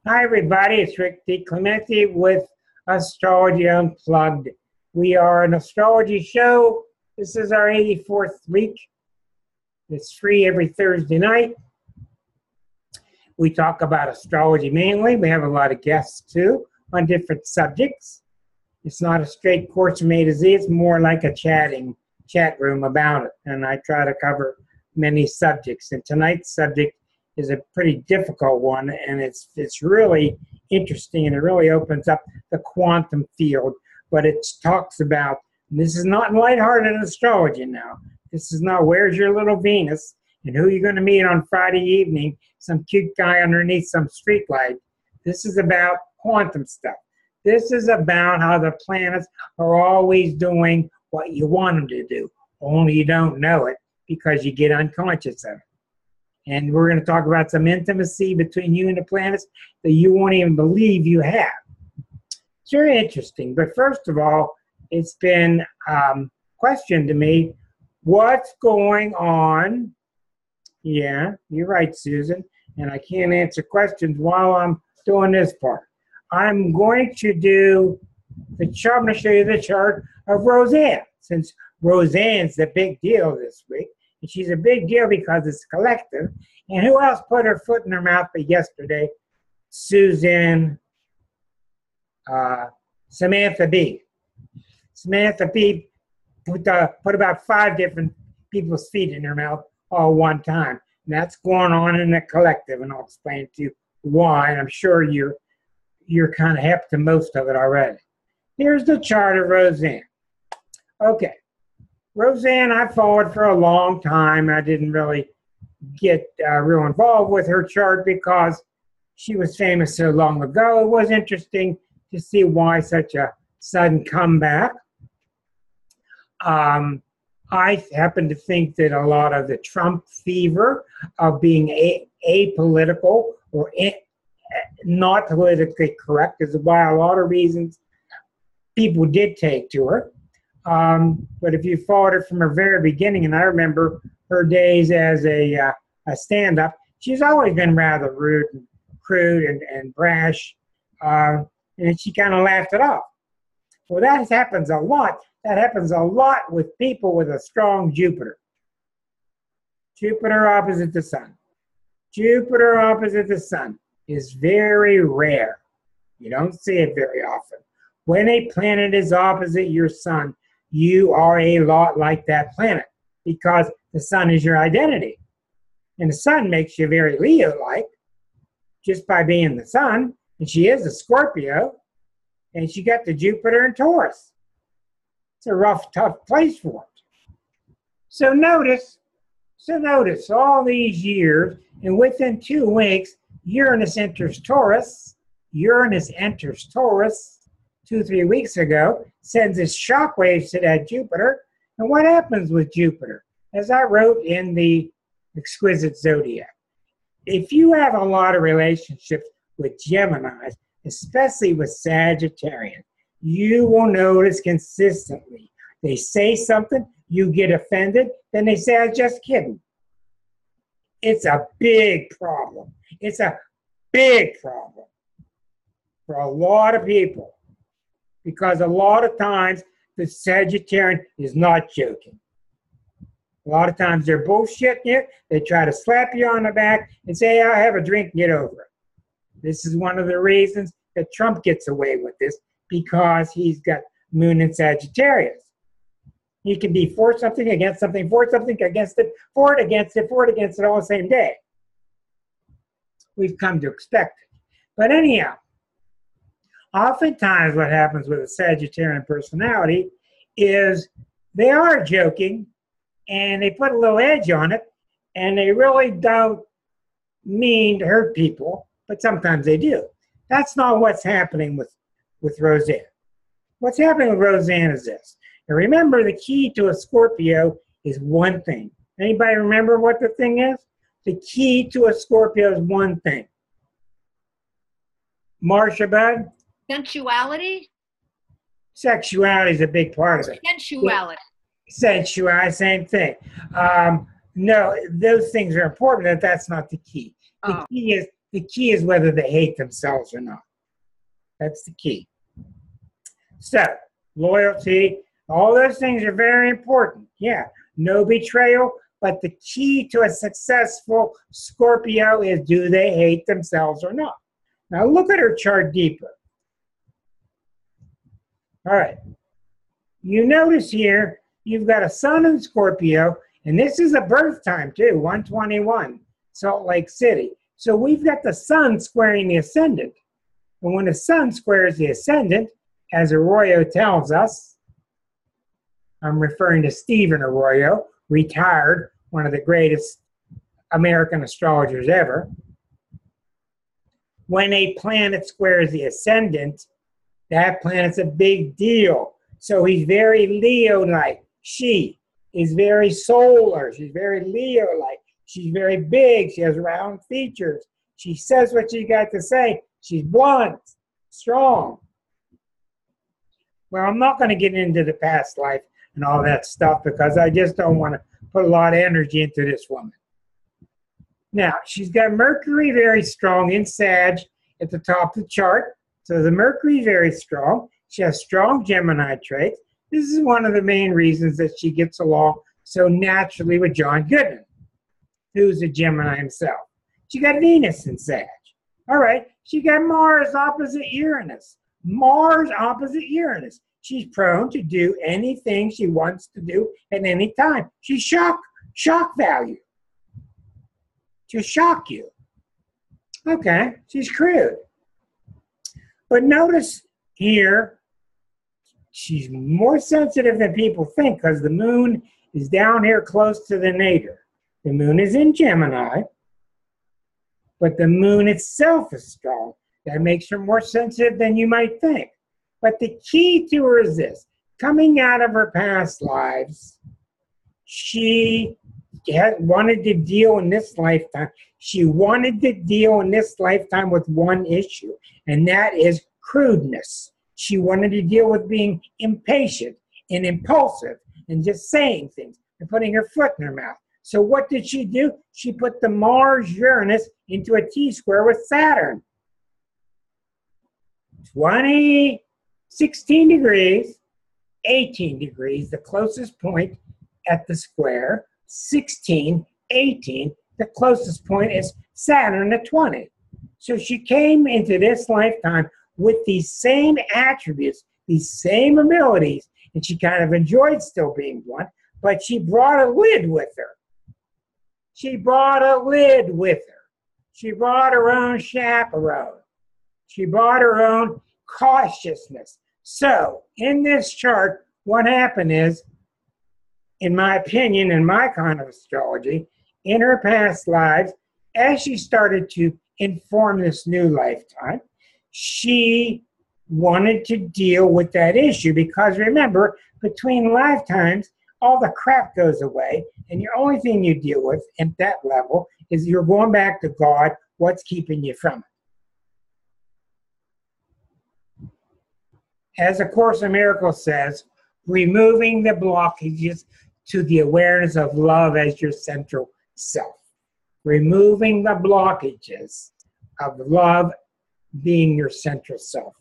Hi, everybody. It's Rick DiClemente with Astrology Unplugged. We are an astrology show. This is our 84th week. It's free every Thursday night. We talk about astrology mainly. We have a lot of guests, too, on different subjects. It's not a straight course from A to Z. It's more like a chat room about it. And I try to cover many subjects. And tonight's subject is a pretty difficult one, and it's really interesting, and it really opens up the quantum field. But it talks about, this is not lighthearted astrology now. This is not where's your little Venus and who you're going to meet on Friday evening, some cute guy underneath some streetlight. This is about quantum stuff. This is about how the planets are always doing what you want them to do, only you don't know it because you get unconscious of it. And we're going to talk about some intimacy between you and the planets that you won't even believe you have. It's very interesting. But first of all, it's been questioned to me, what's going on? Yeah, you're right, Susan. And I can't answer questions while I'm doing this part. I'm going to do the chart. I'm going to show you the chart of Roseanne, since Roseanne's the big deal this week. And she's a big deal because it's collective. And who else put her foot in her mouth but yesterday? Susan, Samantha B. Samantha B put about 5 different people's feet in her mouth all one time. And that's going on in the collective, and I'll explain to you why. And I'm sure you're kind of hip to most of it already. Here's the chart of Roseanne. Okay. Roseanne, I followed for a long time. I didn't really get real involved with her chart because she was famous so long ago. It was interesting to see why such a sudden comeback. I happen to think that a lot of the Trump fever of being apolitical or not politically correct is why a lot of reasons people did take to her. But if you followed her from her very beginning, and I remember her days as a stand-up, she's always been rather rude and crude and brash, and she kind of laughed it off. Well, that happens a lot. That happens a lot with people with a strong Jupiter. Jupiter opposite the sun. Jupiter opposite the sun is very rare. You don't see it very often. When a planet is opposite your sun, you are a lot like that planet because the sun is your identity. And the sun makes you very Leo-like just by being the sun. And she is a Scorpio. And she got the Jupiter in Taurus. It's a rough, tough place for it. So notice all these years, and within 2 weeks, Uranus enters Taurus. Uranus enters Taurus 2-3 weeks ago, sends its shockwaves to that Jupiter. And what happens with Jupiter? As I wrote in the Exquisite Zodiac, if you have a lot of relationships with Geminis, especially with Sagittarians, you will notice consistently. They say something, you get offended, then they say, I was just kidding. It's a big problem. It's a big problem for a lot of people. Because a lot of times the Sagittarian is not joking. A lot of times they're bullshitting you. They try to slap you on the back and say, I'll have a drink and get over it. This is one of the reasons that Trump gets away with this, because he's got Moon in Sagittarius. He can be for something, against something, for something, against it, for it, against it, for it, against it, all the same day. We've come to expect it. But anyhow, oftentimes what happens with a Sagittarian personality is they are joking and they put a little edge on it and they really don't mean to hurt people, but sometimes they do. That's not what's happening with Roseanne. What's happening with Roseanne is this. And remember, the key to a Scorpio is one thing. Anybody remember what the thing is? The key to a Scorpio is one thing. Marcia, bud? Sensuality? Sexuality is a big part of it. Sensuality. Sensuality, same thing. No, those things are important, but that's not the key. The key is The key is whether they hate themselves or not. That's the key. So, loyalty, all those things are very important. Yeah, no betrayal, but the key to a successful Scorpio is, do they hate themselves or not? Now look at her chart deeper. All right. You notice here, you've got a sun in Scorpio, and this is a birth time too, 121, Salt Lake City. So we've got the sun squaring the ascendant. And when the sun squares the ascendant, as Arroyo tells us, I'm referring to Stephen Arroyo, retired, one of the greatest American astrologers ever. When a planet squares the ascendant, that planet's a big deal. So he's very Leo-like. She is very solar. She's very Leo-like. She's very big. She has round features. She says what she got to say. She's blunt, strong. Well, I'm not going to get into the past life and all that stuff because I just don't want to put a lot of energy into this woman. Now, she's got Mercury very strong in Sag at the top of the chart. So the Mercury is very strong. She has strong Gemini traits. This is one of the main reasons that she gets along so naturally with John Goodman, who's a Gemini himself. She got Venus in Sag. All right, she got Mars opposite Uranus. Mars opposite Uranus. She's prone to do anything she wants to do at any time. She's shock value. To shock you. Okay, she's crude. But notice here, she's more sensitive than people think because the moon is down here close to the nadir. The moon is in Gemini, but the moon itself is strong. That makes her more sensitive than you might think. But the key to her is this. Coming out of her past lives, she wanted to deal in this lifetime. She wanted to deal in this lifetime with one issue, and that is crudeness. She wanted to deal with being impatient and impulsive and just saying things and putting her foot in her mouth. So what did she do? She put the Mars-Uranus into a T-square with Saturn. 16 degrees, 18 degrees, the closest point at the square, 16, 18, the closest point is Saturn at 20. So she came into this lifetime with these same attributes, these same abilities, and she kind of enjoyed still being blunt, but she brought a lid with her. She brought a lid with her. She brought her own chaperone. She brought her own cautiousness. So, in this chart, what happened is, in my opinion, in my kind of astrology, in her past lives, as she started to inform this new lifetime, she wanted to deal with that issue because remember, between lifetimes, all the crap goes away, and the only thing you deal with at that level is you're going back to God, what's keeping you from it. As A Course in Miracles says, removing the blockages to the awareness of love as your central self. Removing the blockages of love being your central self.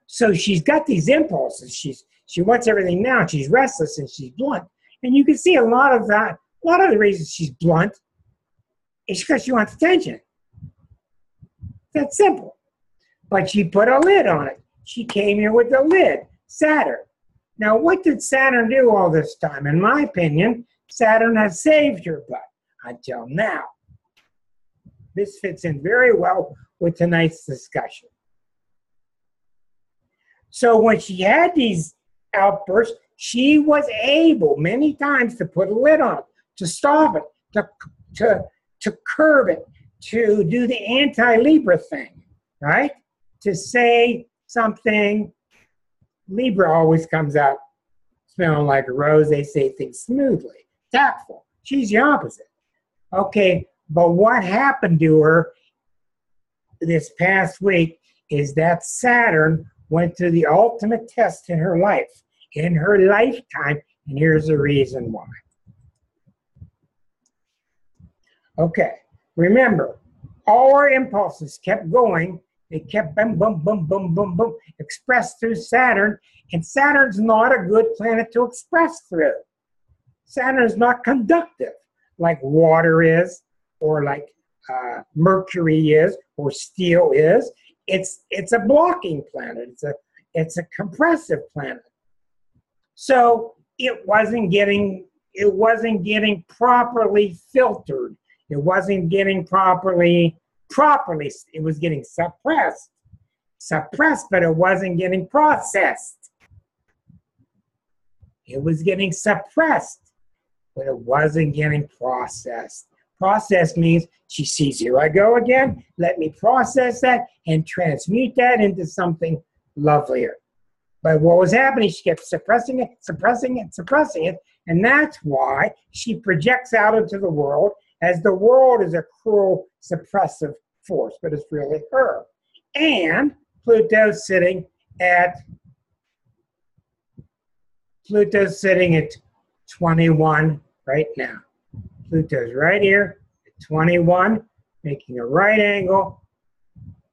So she's got these impulses. She wants everything now. She's restless and she's blunt. And you can see a lot of that. A lot of the reasons she's blunt is because she wants attention. That's simple. But she put a lid on it. She came here with the lid, Saturn. Now, what did Saturn do all this time? In my opinion, Saturn has saved her butt until now. This fits in very well with tonight's discussion. So when she had these outbursts, she was able many times to put a lid on it, to stop it, to curb it, to do the anti-Libra thing, right? To say something. Libra always comes out smelling like a rose. They say things smoothly, tactful. She's the opposite. Okay, but what happened to her this past week is that Saturn went through the ultimate test in her life, in her lifetime, and here's the reason why. Okay, remember, All our impulses kept going. They kept boom, boom, boom, boom, boom, boom, expressed through Saturn. And Saturn's not a good planet to express through. Saturn is not conductive like water is, or like Mercury is, or steel is. It's a blocking planet. It's a compressive planet. So it wasn't getting properly filtered. It wasn't getting properly. It was getting suppressed, but it wasn't getting processed. It was getting suppressed, but it wasn't getting processed. Process means she sees, here I go again. Let me process that and transmute that into something lovelier. But what was happening, she kept suppressing it, and that's why she projects out into the world, as the world is a cruel, suppressive force, but it's really her. And Pluto's sitting at 21 right now. Pluto's right here at 21, making a right angle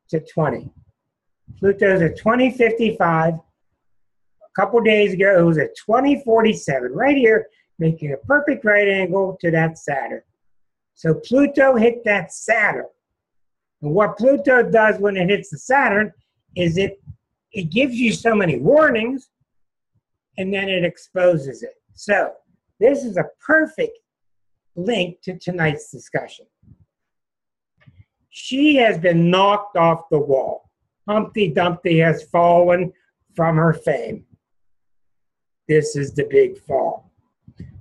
to 20. Pluto's at 2055. A couple days ago, it was at 2047, right here, making a perfect right angle to that Saturn. So Pluto hit that Saturn. And what Pluto does when it hits the Saturn is it gives you so many warnings, and then it exposes it. So this is a perfect link to tonight's discussion. She has been knocked off the wall. Humpty Dumpty has fallen from her fame. This is the big fall.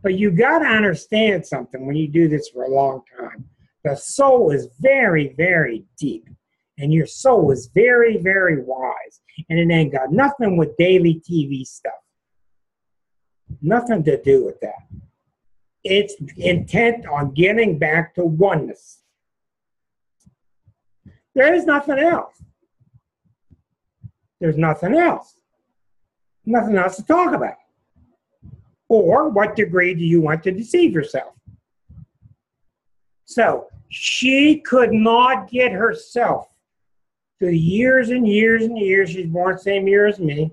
But you got to understand something when you do this for a long time. The soul is very, very deep. And your soul is very, very wise. And it ain't got nothing with daily TV stuff. Nothing to do with that. It's intent on getting back to oneness. There is nothing else. There's nothing else. Nothing else to talk about. Or what degree do you want to deceive yourself? So she could not get herself through years and years and years. She's born the same year as me.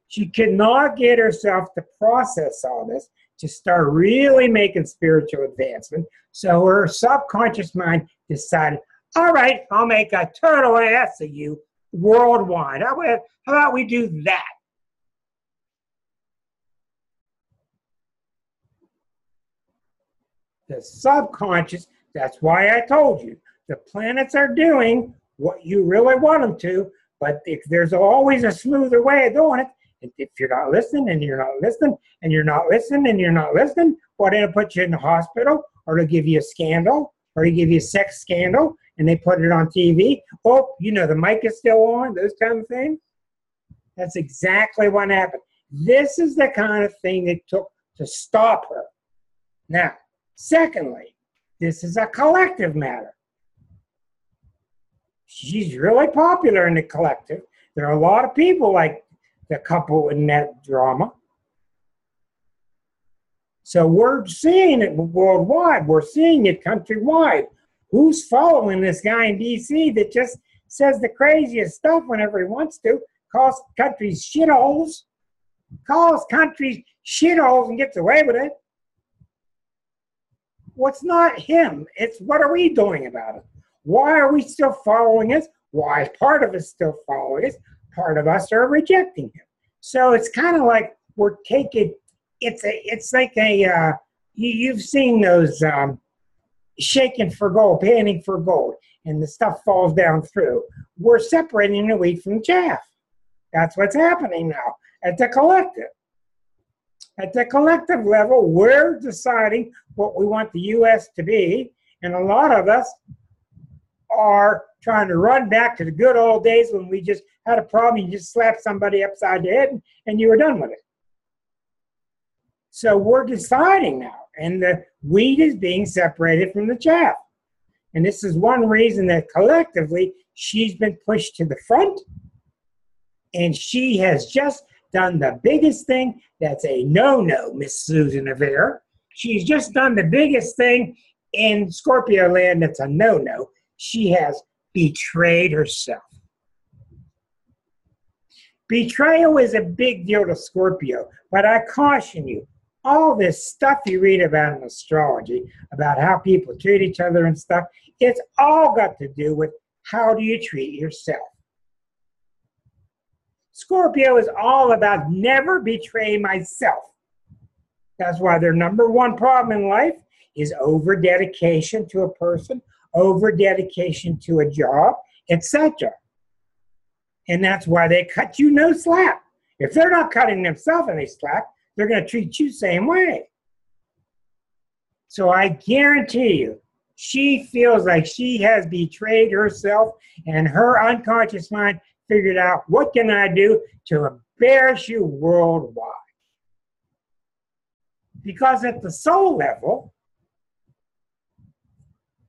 She could not get herself to process all this, to start really making spiritual advancement. So her subconscious mind decided, all right, I'll make a total ass of you worldwide. How about we do that? The subconscious, that's why I told you, the planets are doing what you really want them to, but there's always a smoother way of doing it. And if you're not listening, and you're not listening, and you're not listening, and you're not listening, well, they'll put you in the hospital, or they'll give you a scandal, or they give you a sex scandal, and they put it on TV. Oh, you know, the mic is still on, those kind of things. That's exactly what happened. This is the kind of thing it took to stop her. Now, secondly, this is a collective matter. She's really popular in the collective. There are a lot of people like the couple in that drama. So we're seeing it worldwide. We're seeing it countrywide. Who's following this guy in D.C. that just says the craziest stuff whenever he wants to, calls countries shitholes, and gets away with it? Well, it's not him. It's what are we doing about it? Why are we still following us? Why is part of us still following us? Part of us are rejecting him. So it's kind of like we're taking, it's like a, you've seen those shaking for gold, panning for gold, and the stuff falls down through. We're separating the wheat from the chaff. That's what's happening now at the collective. At the collective level, we're deciding what we want the U.S. to be, and a lot of us are trying to run back to the good old days when we just had a problem, you just slapped somebody upside the head, and you were done with it. So we're deciding now, and the wheat is being separated from the chaff. And this is one reason that collectively she's been pushed to the front, and she has just done the biggest thing that's a no-no, Miss Susan Avere. She's just done the biggest thing in Scorpio land that's a no-no. She has betrayed herself. Betrayal is a big deal to Scorpio, but I caution you, all this stuff you read about in astrology, about how people treat each other and stuff, it's all got to do with how do you treat yourself. Scorpio is all about never betray myself. That's why their number one problem in life is over-dedication to a person, over-dedication to a job, etc. And that's why they cut you no slack. If they're not cutting themselves any slack, they're going to treat you the same way. So I guarantee you, she feels like she has betrayed herself, and her unconscious mind figured out, what can I do to embarrass you worldwide? Because at the soul level,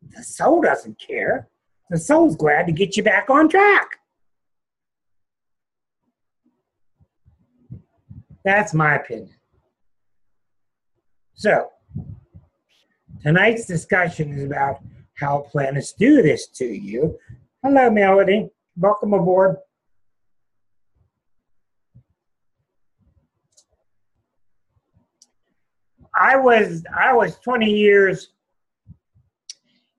the soul doesn't care. The soul's glad to get you back on track. That's my opinion. So, tonight's discussion is about how planets do this to you. Hello, Melody. Welcome aboard. I was 20 years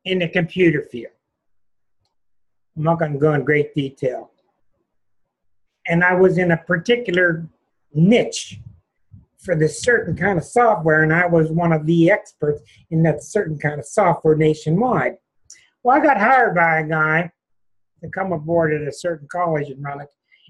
in the computer field. I'm not going to go in great detail. And I was in a particular niche for this certain kind of software, and I was one of the experts in that certain kind of software nationwide. Well, I got hired by a guy to come aboard at a certain college and run it,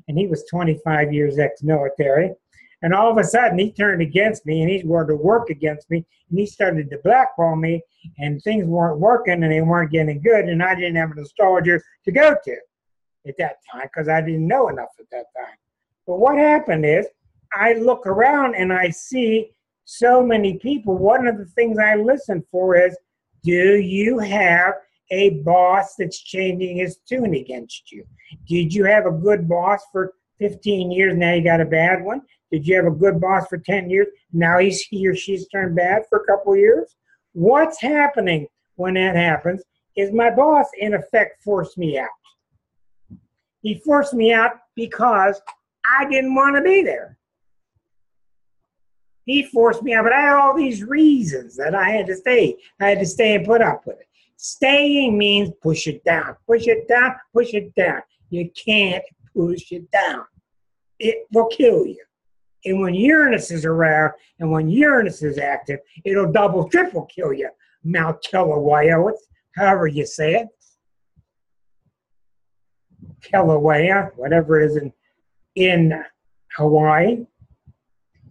and he was 25 years ex-military. And all of a sudden, he turned against me, and he wanted to work against me, and he started to blackball me, and things weren't working, and they weren't getting good, and I didn't have an astrologer to go to at that time because I didn't know enough at that time. But what happened is, I look around and I see so many people. One of the things I listen for is, do you have a boss that's changing his tune against you? Did you have a good boss for 15 years, now you got a bad one? Did you have a good boss for 10 years, now he or she's turned bad for a couple of years? What's happening when that happens is my boss, in effect, forced me out. He forced me out because I didn't want to be there. He forced me out, but I had all these reasons that I had to stay. I had to stay and put up with it. Staying means push it down, push it down, push it down. You can't push it down. It will kill you. And when Uranus is around and when Uranus is active, it'll double, triple kill you. Mount Kilauea, however you say it. Kilauea, whatever it is in Hawaii.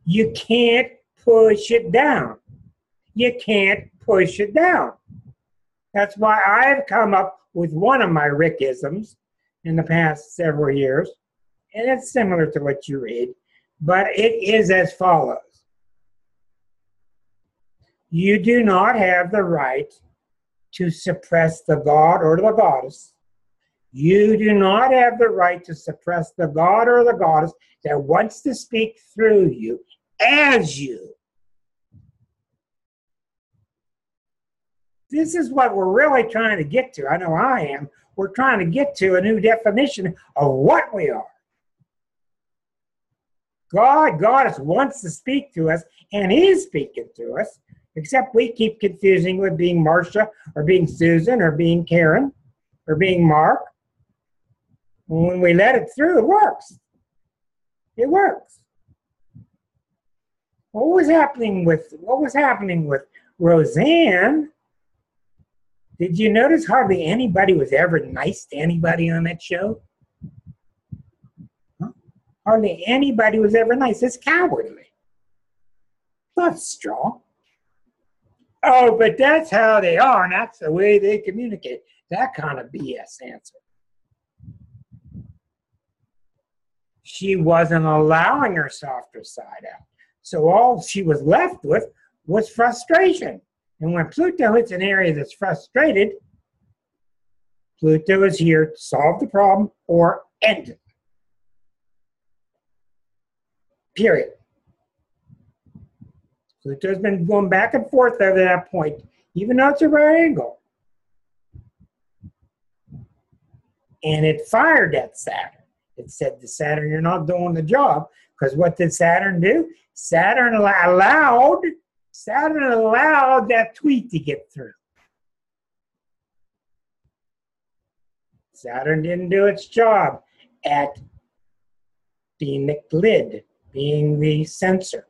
You can't push it down. You can't push it down. That's why I've come up with one of my Rickisms in the past several years, and it's similar to what you read, but it is as follows. You do not have the right to suppress the god or the goddess. You do not have the right to suppress the god or the goddess that wants to speak through you as you. This is what we're really trying to get to. I know I am. We're trying to get to a new definition of what we are. God, Goddess wants to speak to us, and He's speaking to us, except we keep confusing with being Marcia, or being Susan, or being Karen, or being Mark. When we let it through, it works. It works. What was happening with Roseanne? Did you notice hardly anybody was ever nice to anybody on that show? Huh? Hardly anybody was ever nice. It's cowardly. Not strong. Oh, but that's how they are, and that's the way they communicate. That kind of BS answer. She wasn't allowing her softer side out. So all she was left with was frustration. And when Pluto hits an area that's frustrated, Pluto is here to solve the problem or end it. Period. Pluto's been going back and forth over that point, even though it's a right angle. and it fired that Saturn. It said to Saturn, you're not doing the job. Because what did Saturn do? Saturn allowed that tweet to get through. Saturn didn't do its job at being the lid, being the censor.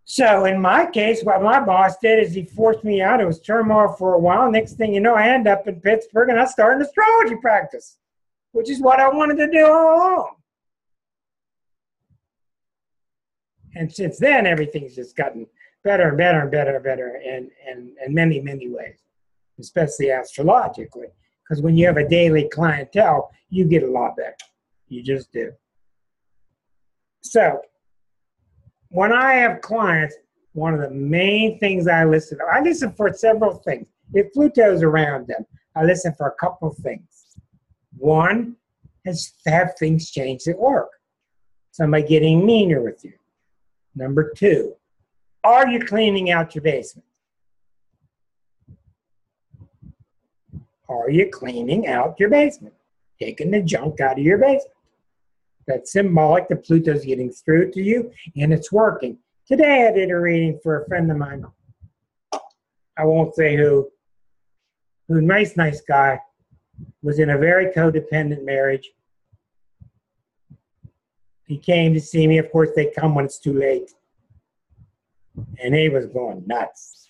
So in my case, what my boss did is he forced me out. It was turmoil for a while. Next thing you know, I end up in Pittsburgh and I start an astrology practice, which is what I wanted to do all along. And since then, everything's just gotten better and better and better and better in many, many ways, especially astrologically. Because when you have a daily clientele, you get a lot better. You just do. So when I have clients, one of the main things I listen for several things. If Pluto's around them, I listen for a couple of things. One is to have things change at work. Somebody getting meaner with you. Number two, are you cleaning out your basement? Are you cleaning out your basement? Taking the junk out of your basement. That's symbolic that Pluto's getting through to you, and it's working. Today I did a reading for a friend of mine. I won't say who nice guy, was in a very codependent marriage. He came to see me. Of course, they come when it's too late. And he was going nuts.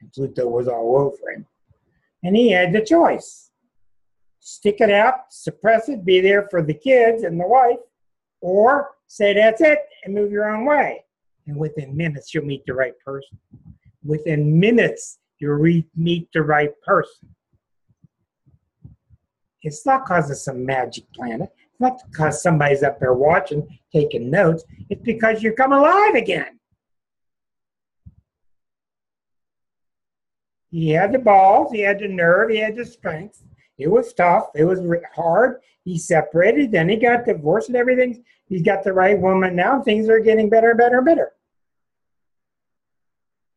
And Pluto was all over him. And he had the choice. Stick it out, suppress it, be there for the kids and the wife, or say that's it and move your own way. And within minutes, you'll meet the right person. Within minutes, you'll meet the right person. It's not because of some magic planet. It's not because somebody's up there watching, taking notes. It's because you come alive again. He had the balls, he had the nerve, he had the strength. It was tough, it was hard. He separated, then he got divorced and everything. He's got the right woman now. Things are getting better and better and better.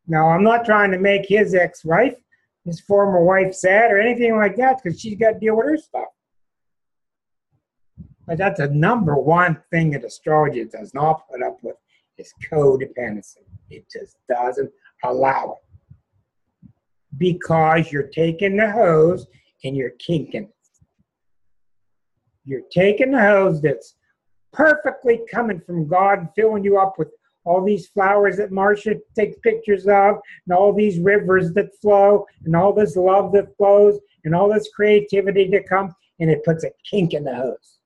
Now, I'm not trying to make his ex-wife, his former wife, sad or anything like that, because she's got to deal with her stuff. But that's the number one thing that astrology does not put up with is codependency. It just doesn't allow it. Because you're taking the hose and you're kinking it. You're taking the hose that's perfectly coming from God and filling you up with all these flowers that Marcia takes pictures of, and all these rivers that flow, and all this love that flows, and all this creativity that comes, and it puts a kink in the hose.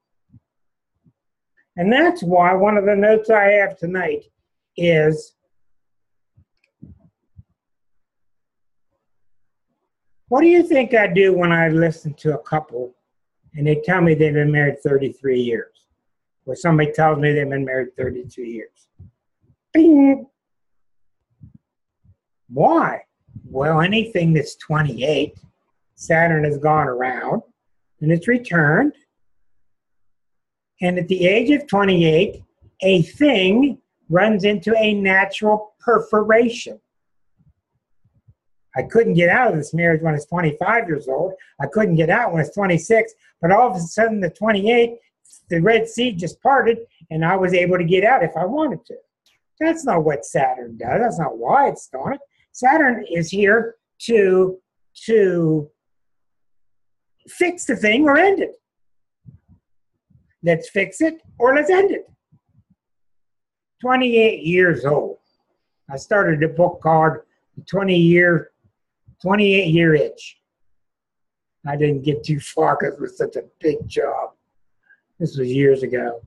And that's why one of the notes I have tonight is, what do you think I do when I listen to a couple and they tell me they've been married 33 years? Or somebody tells me they've been married 32 years. Bing! Why? Well, anything that's 28, Saturn has gone around and it's returned. And at the age of 28, a thing runs into a natural perforation. I couldn't get out of this marriage when I was 25 years old. I couldn't get out when I was 26. But all of a sudden, at 28, the Red Sea just parted, and I was able to get out if I wanted to. That's not what Saturn does. That's not why it's doing it. Saturn is here to fix the thing or end it. Let's fix it or let's end it. 28 years old. I started a book called The 28-Year Itch. I didn't get too far because it was such a big job. This was years ago.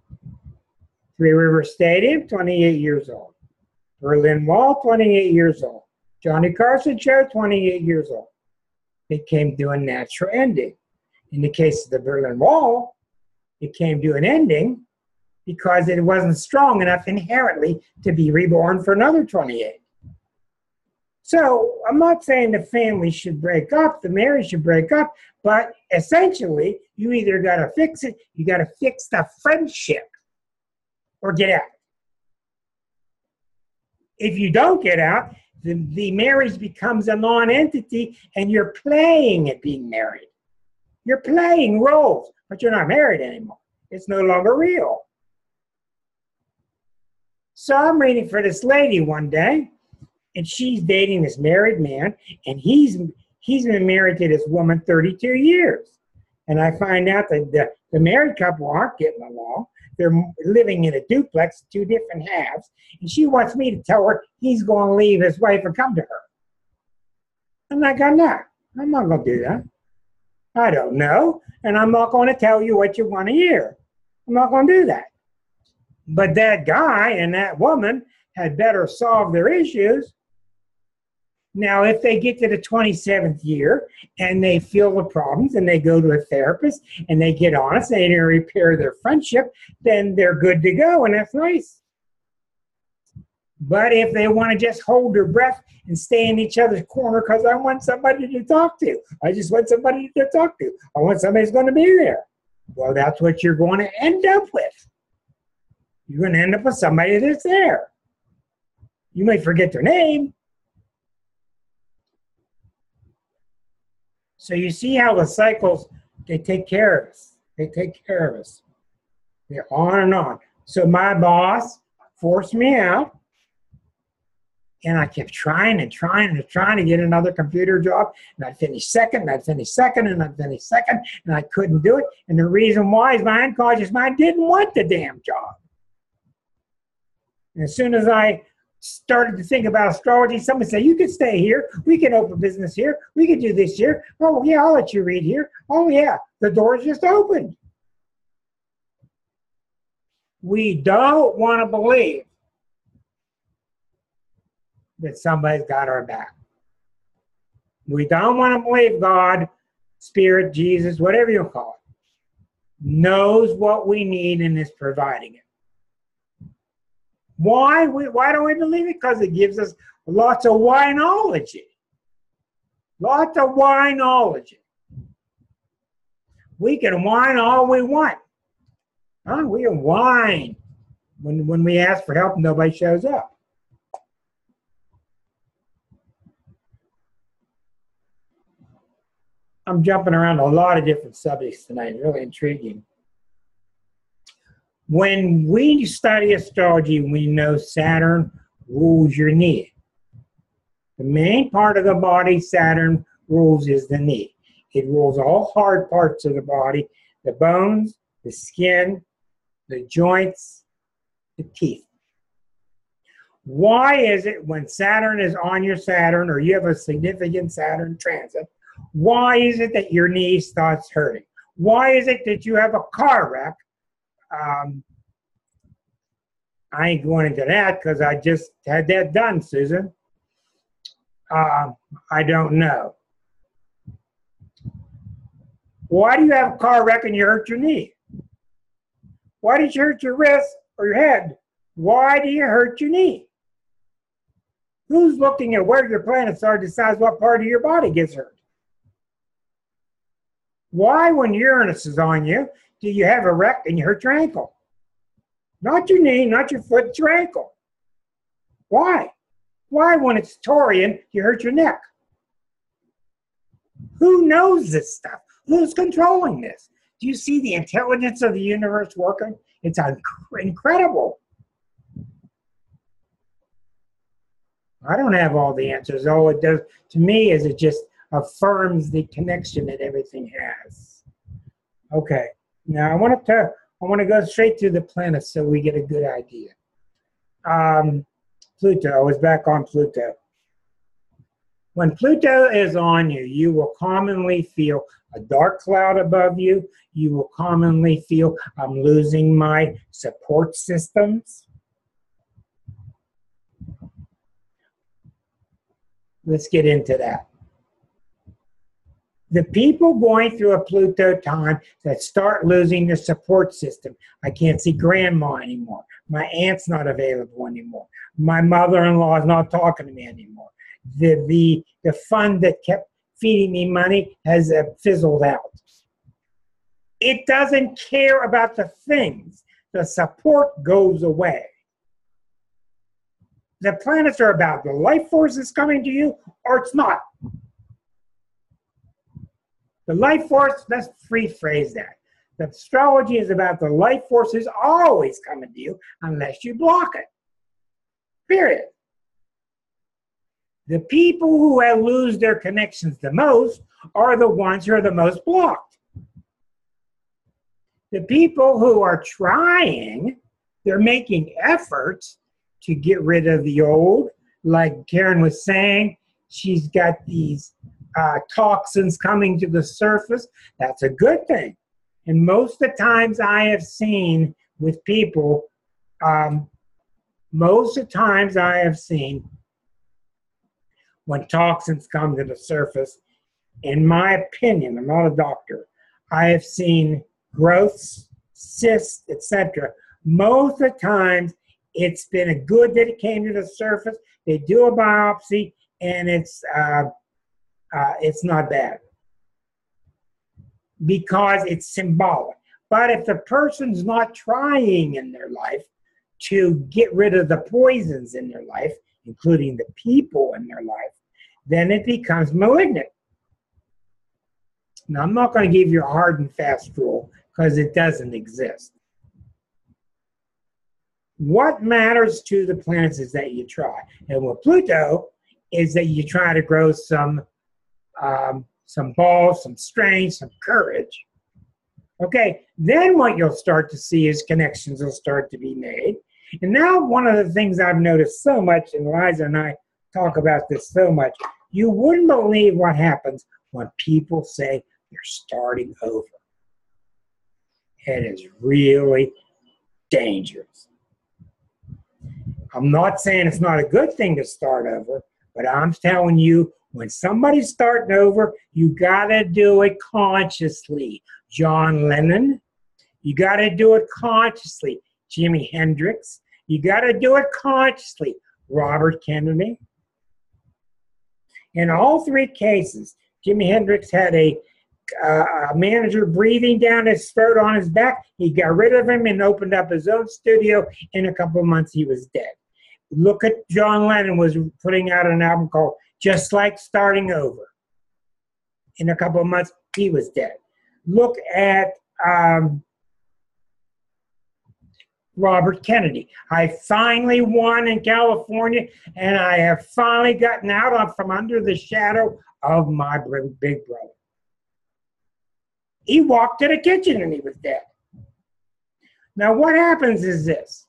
Three River Stadium, 28 years old. Berlin Wall, 28 years old. Johnny Carson Show, 28 years old. It came to a natural ending. In the case of the Berlin Wall, it came to an ending because it wasn't strong enough inherently to be reborn for another 28. So I'm not saying the family should break up, the marriage should break up, but essentially you either got to fix it, you got to fix the friendship, or get out. If you don't get out, the marriage becomes a non-entity, and you're playing at being married. You're playing roles, but you're not married anymore. It's no longer real. So I'm reading for this lady one day, and she's dating this married man, and he's been married to this woman 32 years. And I find out that the married couple aren't getting along. They're living in a duplex, two different halves, and she wants me to tell her he's going to leave his wife and come to her. I'm like, I'm not going to do that. I don't know, and I'm not going to tell you what you want to hear. I'm not going to do that. But that guy and that woman had better solve their issues. Now, if they get to the 27th year and they feel the problems and they go to a therapist and they get honest and they repair their friendship, then they're good to go, and that's nice. But if they want to just hold their breath and stay in each other's corner because I want somebody to talk to, I just want somebody to talk to, I want somebody who's going to be there, well, that's what you're going to end up with. You're going to end up with somebody that's there. You may forget their name. So you see how the cycles, they take care of us. They take care of us. They're on and on. So my boss forced me out, and I kept trying to get another computer job, and I'd finish second, and I'd finish second, and I'd finish second, and I couldn't do it. And the reason why is my unconscious mind didn't want the damn job. And as soon as I started to think about astrology, somebody said, you can stay here. We can open business here. We can do this here. Oh, yeah, I'll let you read here. Oh, yeah, the door's just opened. We don't want to believe that somebody's got our back. We don't want to believe God, Spirit, Jesus, whatever you call it, knows what we need and is providing it. Why don't we believe it? Because it gives us lots of winology. Lots of winology. We can whine all we want. Huh? We can whine. When we ask for help, nobody shows up. I'm jumping around a lot of different subjects tonight. Really intriguing. When we study astrology, we know Saturn rules your knee. The main part of the body Saturn rules is the knee. It rules all hard parts of the body, the bones, the skin, the joints, the teeth. Why is it when Saturn is on your Saturn or you have a significant Saturn transit, why is it that your knee starts hurting? Why is it that you have a car wreck? I ain't going into that because I just had that done, Susan. I don't know. Why do you have a car wreck and you hurt your knee? Why did you hurt your wrist or your head? Why do you hurt your knee? Who's looking at where your planets are decides what part of your body gets hurt? Why, when Uranus is on you, do you have a wreck and you hurt your ankle? Not your knee, not your foot, it's your ankle. Why? Why, when it's Taurian, you hurt your neck? Who knows this stuff? Who's controlling this? Do you see the intelligence of the universe working? It's incredible. I don't have all the answers. All it does to me is it just affirms the connection that everything has. Okay, now I want to go straight to the planets so we get a good idea. Pluto, I was back on Pluto. When Pluto is on you, you will commonly feel a dark cloud above you. You will commonly feel, I'm losing my support systems. Let's get into that. The people going through a Pluto time that start losing their support system. I can't see grandma anymore. My aunt's not available anymore. My mother-in-law is not talking to me anymore. The fund that kept feeding me money has fizzled out. It doesn't care about the things. The support goes away. the planets are about the life forces coming to you, or it's not. The life force, let's rephrase that. The astrology is about the life forces always coming to you unless you block it. Period. The people who lose their connections the most are the ones who are the most blocked. The people who are trying, they're making efforts to get rid of the old. Like Karen was saying, she's got these toxins coming to the surface. That's a good thing. And most of the times I have seen with people, when toxins come to the surface, in my opinion, I'm not a doctor, I have seen growths, cysts, etc. Most of the times, it's been a good that it came to the surface. They do a biopsy, and it's not bad because it's symbolic. But if the person's not trying in their life to get rid of the poisons in their life, including the people in their life, then it becomes malignant. Now, I'm not going to give you a hard and fast rule because it doesn't exist. What matters to the planets is that you try. And with Pluto is that you try to grow some balls, some strength, some courage. Okay, then what you'll start to see is connections will start to be made. And now one of the things I've noticed so much, and Liza and I talk about this so much, you wouldn't believe what happens when people say they're starting over. It is really dangerous. I'm not saying it's not a good thing to start over, but I'm telling you, when somebody's starting over, you got to do it consciously. John Lennon, you got to do it consciously. Jimi Hendrix, you got to do it consciously. Robert Kennedy. In all three cases, Jimi Hendrix had a manager breathing down his throat on his back. He got rid of him and opened up his own studio. In a couple of months, he was dead. Look at John Lennon was putting out an album called Just Like Starting Over. In a couple of months, he was dead. Look at Robert Kennedy. I finally won in California, and I have finally gotten out from under the shadow of my big brother. He walked to the kitchen and he was dead. Now, what happens is this,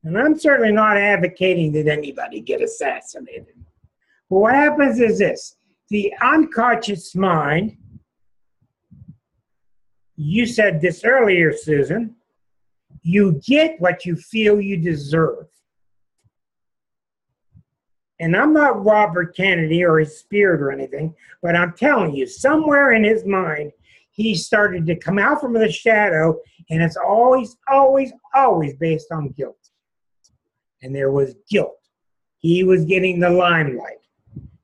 and I'm certainly not advocating that anybody get assassinated, but what happens is this, the unconscious mind, you said this earlier, Susan, you get what you feel you deserve. And I'm not Robert Kennedy or his spirit or anything, but I'm telling you, somewhere in his mind, he started to come out from the shadow, and it's always, always, always based on guilt. And there was guilt. He was getting the limelight.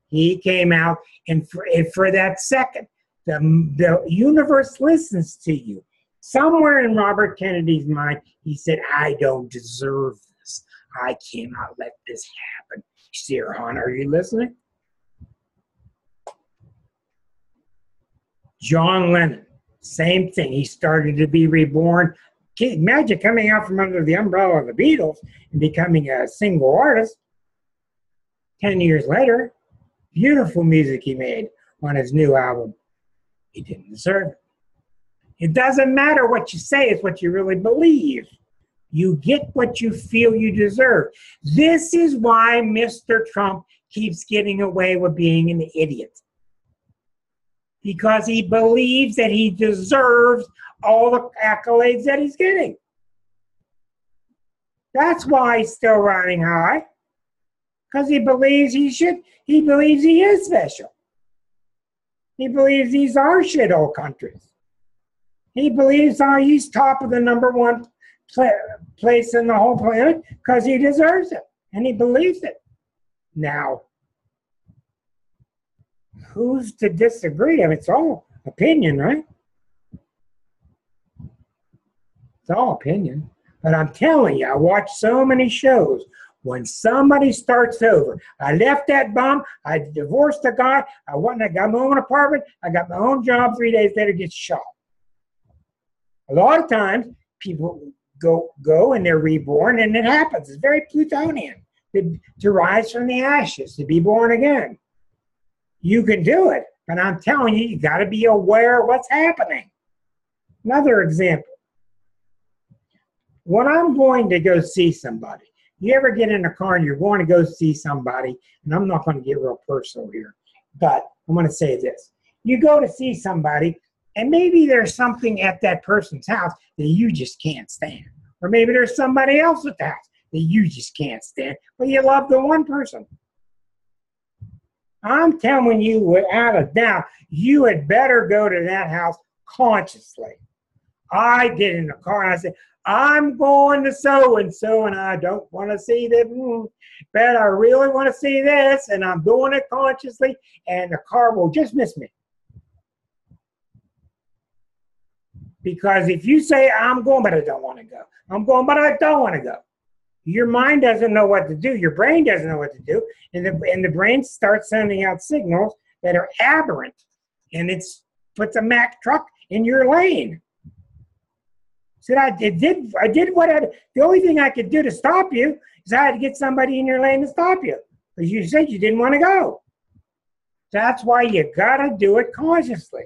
He came out, and for that second, the universe listens to you. Somewhere in Robert Kennedy's mind, he said, I don't deserve this. I cannot let this happen. Sirhan, are you listening? John Lennon, same thing. He started to be reborn. Imagine coming out from under the umbrella of the Beatles and becoming a single artist. 10 years later, beautiful music he made on his new album. He didn't deserve it. It doesn't matter what you say, it's what you really believe. You get what you feel you deserve. This is why Mr. Trump keeps getting away with being an idiot. Because he believes that he deserves all the accolades that he's getting. That's why he's still riding high. Because he believes he should. He believes he is special. He believes these are shithole countries. He believes he's top of the number one place in the whole planet because he deserves it. And he believes it. Now, who's to disagree? I mean, it's all opinion, right? It's all opinion. But I'm telling you, I watch so many shows When somebody starts over, I left that bum, I divorced the guy, I got my own apartment, I got my own job, 3 days later gets shot. A lot of times, people go and they're reborn, and it happens. It's very Plutonian to rise from the ashes, to be born again. You can do it, but I'm telling you, you got to be aware of what's happening. Another example. When I'm going to go see somebody, you ever get in a car and you're going to go see somebody, and I'm not going to get real personal here, but I'm going to say this. You go to see somebody, and maybe there's something at that person's house that you just can't stand. Or maybe there's somebody else at the house that you just can't stand, but you love the one person. I'm telling you, without a doubt, you had better go to that house consciously. I get in the car and I say, I'm going to so-and-so, and I don't want to see them, but I really want to see this, and I'm doing it consciously, and the car will just miss me. Because if you say, I'm going, but I don't want to go. I'm going, but I don't want to go. Your mind doesn't know what to do. Your brain doesn't know what to do. And the brain starts sending out signals that are aberrant. And it puts a Mack truck in your lane. So the only thing I could do to stop you is I had to get somebody in your lane to stop you. Because you said you didn't want to go. That's why you got to do it consciously.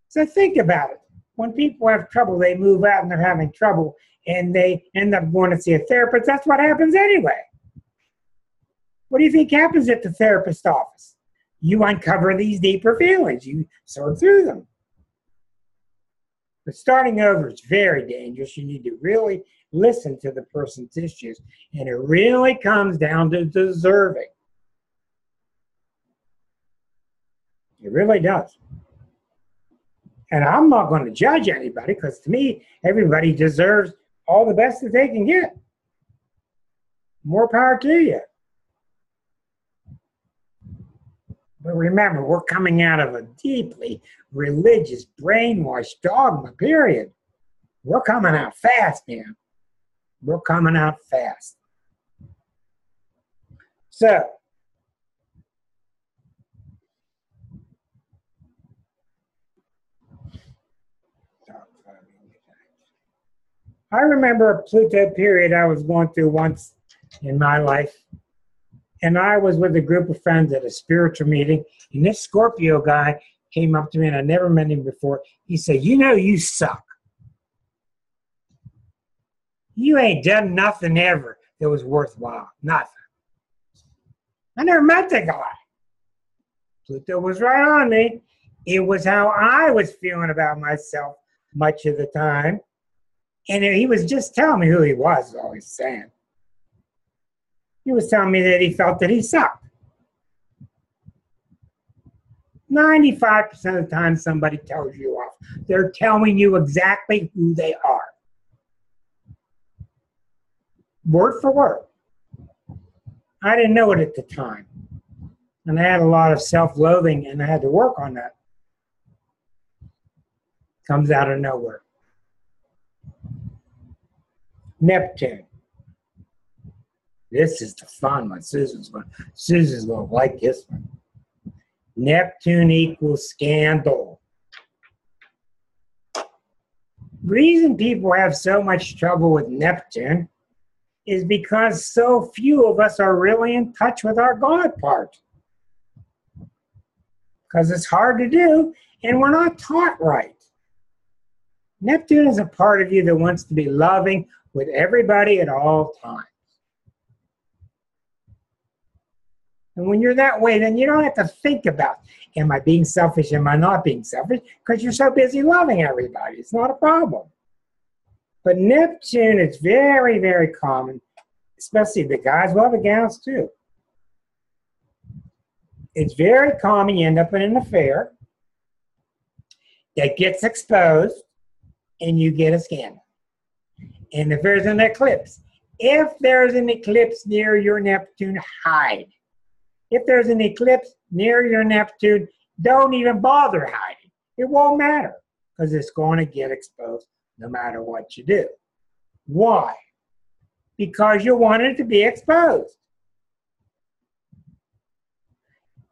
So think about it. When people have trouble, they move out and they're having trouble, and they end up going to see a therapist. That's what happens anyway. What do you think happens at the therapist's office? You uncover these deeper feelings. You sort through them. But starting over is very dangerous. You need to really listen to the person's issues, and it really comes down to deserving. It really does. And I'm not going to judge anybody, because to me, everybody deserves all the best that they can get. More power to you. But remember, we're coming out of a deeply religious, brainwashed dogma period. We're coming out fast, man. We're coming out fast. So, I remember a Pluto period I was going through once in my life. And I was with a group of friends at a spiritual meeting. And this Scorpio guy came up to me, and I never met him before. He said, you know, you suck. You ain't done nothing ever that was worthwhile. Nothing. I never met the guy. Pluto was right on me. It was how I was feeling about myself much of the time. And he was just telling me who he was, all he's saying. He was telling me that he felt that he sucked. 95% of the time somebody tells you off, they're telling you exactly who they are. Word for word. I didn't know it at the time. And I had a lot of self-loathing, and I had to work on that. Comes out of nowhere. Neptune. This is the fun one. Susan's going to like this one. Neptune equals scandal. Reason people have so much trouble with Neptune is because so few of us are really in touch with our God part. Because it's hard to do, and we're not taught right. Neptune is a part of you that wants to be loving with everybody at all times. And when you're that way, then you don't have to think about, am I being selfish, am I not being selfish? Because you're so busy loving everybody. It's not a problem. But Neptune is very, very common, especially the guys, well, the gals too. It's very common you end up in an affair that gets exposed and you get a scandal. And if there's an eclipse near your Neptune, hide. If there's an eclipse near your Neptune, don't even bother hiding. It won't matter, because it's going to get exposed no matter what you do. Why? because you want it to be exposed.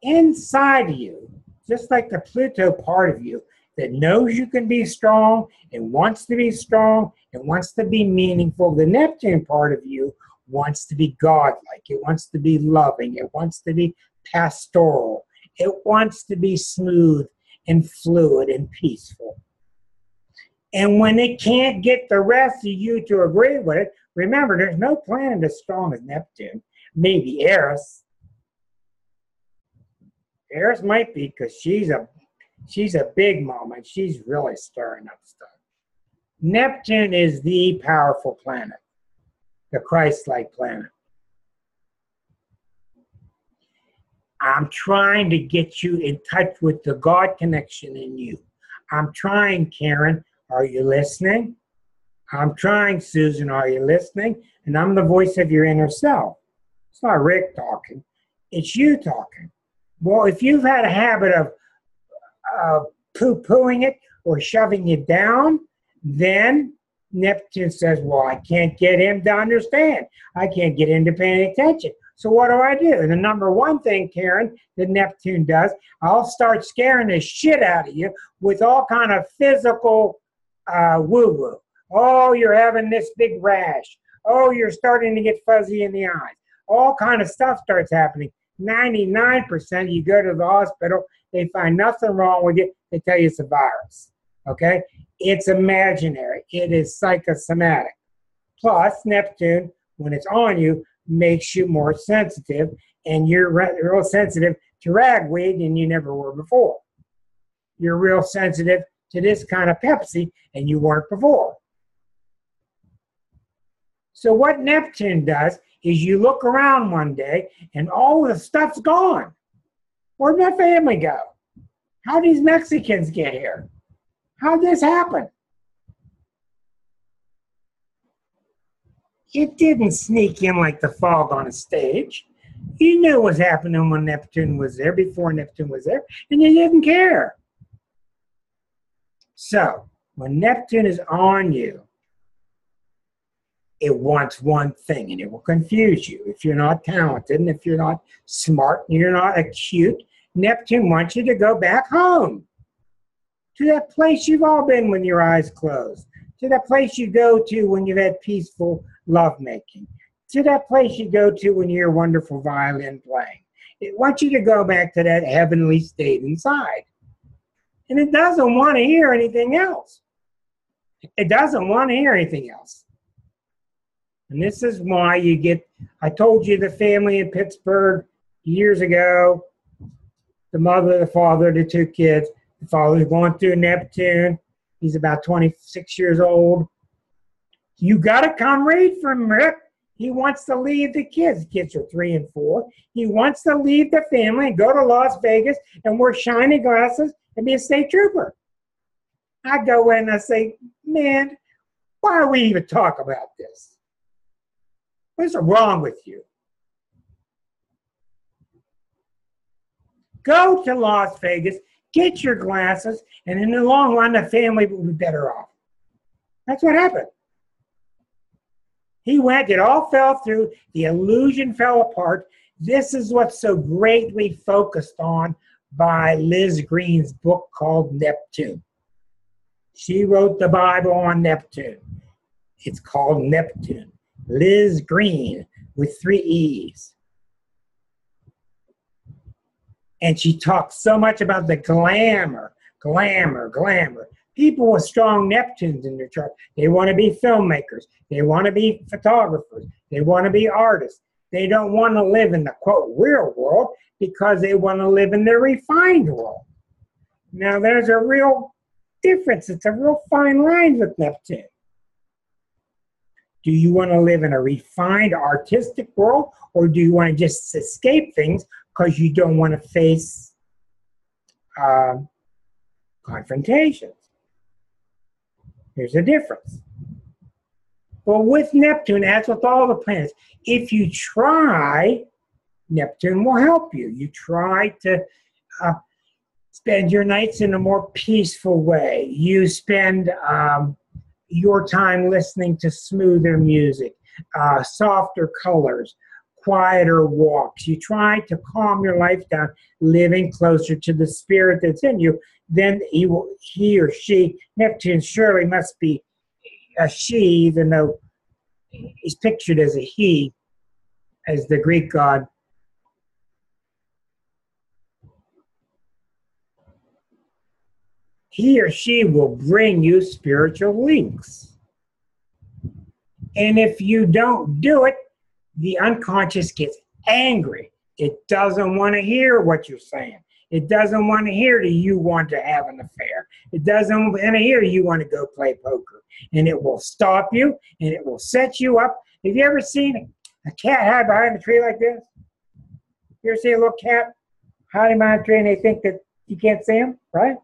Inside you, just like the Pluto part of you that knows you can be strong and wants to be strong and wants to be meaningful, the Neptune part of you wants to be godlike. It wants to be loving. It wants to be pastoral. It wants to be smooth and fluid and peaceful. And when it can't get the rest of you to agree with it, remember, there's no planet as strong as Neptune. Maybe Eris. Eris might be, because she's a big mama. She's really stirring up stuff. Neptune is the powerful planet, the Christ-like planet. I'm trying to get you in touch with the God connection in you. I'm trying, Karen. Are you listening? I'm trying, Susan. Are you listening? And I'm the voice of your inner self. It's not Rick talking. It's you talking. Well, if you've had a habit of poo-pooing it or shoving it down, then Neptune says, well, I can't get him to understand. I can't get him to pay attention. So what do? And the number one thing, Karen, that Neptune does, I'll start scaring the shit out of you with all kind of physical woo-woo. Oh, you're having this big rash. Oh, you're starting to get fuzzy in the eyes. All kind of stuff starts happening. 99% you go to the hospital, they find nothing wrong with you. They tell you it's a virus. Okay? It's imaginary. It is psychosomatic. Plus, Neptune, when it's on you, makes you more sensitive, and you're real sensitive to ragweed than you never were before. You're real sensitive to this kind of Pepsi, and you weren't before. So what Neptune does is you look around one day, and all the stuff's gone. Where'd my family go? How'd these Mexicans get here? How'd this happen? It didn't sneak in like the fog on a stage. You knew what was happening when Neptune was there, before Neptune was there, and you didn't care. So, when Neptune is on you, it wants one thing, and it will confuse you. If you're not talented, and if you're not smart, and you're not acute, Neptune wants you to go back home. To that place you've all been when your eyes closed. To that place you go to when you've had peaceful lovemaking. To that place you go to when you hear wonderful violin playing. It wants you to go back to that heavenly state inside. And it doesn't want to hear anything else. It doesn't want to hear anything else. And this is why you get, I told you the family in Pittsburgh years ago, the mother, the father, the two kids. The father's going through Neptune. He's about 26 years old. You got to come read from Rick. He wants to leave the kids. The kids are 3 and 4. He wants to leave the family and go to Las Vegas and wear shiny glasses and be a state trooper. I go in and I say, man, why do we even talk about this? What's wrong with you? Go to Las Vegas, get your glasses, and in the long run, the family will be better off. That's what happened. He went, it all fell through, the illusion fell apart. This is what's so greatly focused on by Liz Green's book called Neptune. She wrote the Bible on Neptune. It's called Neptune. Liz Green with 3 E's. And she talks so much about the glamour. People with strong Neptunes in their chart, they want to be filmmakers. They want to be photographers. They want to be artists. They don't want to live in the, quote, real world because they want to live in the refined world. Now, there's a real difference. It's a real fine line with Neptune. Do you want to live in a refined artistic world, or do you want to just escape things because you don't want to face confrontations? There's a difference. But with Neptune, as with all the planets, if you try, Neptune will help you. You try to spend your nights in a more peaceful way. You spend your time listening to smoother music, softer colors, quieter walks. You try to calm your life down, living closer to the spirit that's in you. Then he or she, Neptune surely must be a she, even though he's pictured as a he, as the Greek god. He or she will bring you spiritual links. And if you don't do it, the unconscious gets angry. It doesn't want to hear what you're saying. It doesn't want to hear that you want to have an affair. It doesn't want to hear you want to go play poker. And it will stop you, and it will set you up. Have you ever seen a cat hide behind a tree like this? You ever see a little cat hiding behind a tree and they think that you can't see them, right?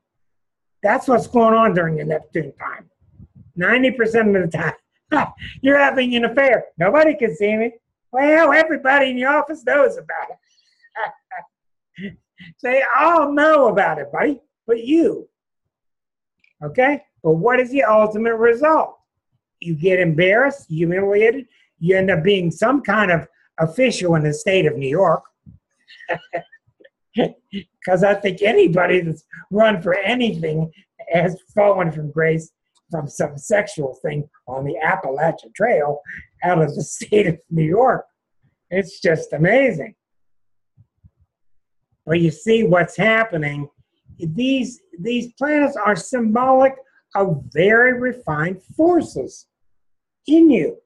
That's what's going on during the Neptune time. 90% of the time, you're having an affair. Nobody can see me. Well, everybody in the office knows about it. They all know about it, buddy, but you. Okay? But what is the ultimate result? You get embarrassed, humiliated, you end up being some kind of official in the state of New York. Because I think anybody that's run for anything has fallen from grace from some sexual thing on the Appalachian Trail out of the state of New York. It's just amazing. But you see what's happening. These planets are symbolic of very refined forces in you,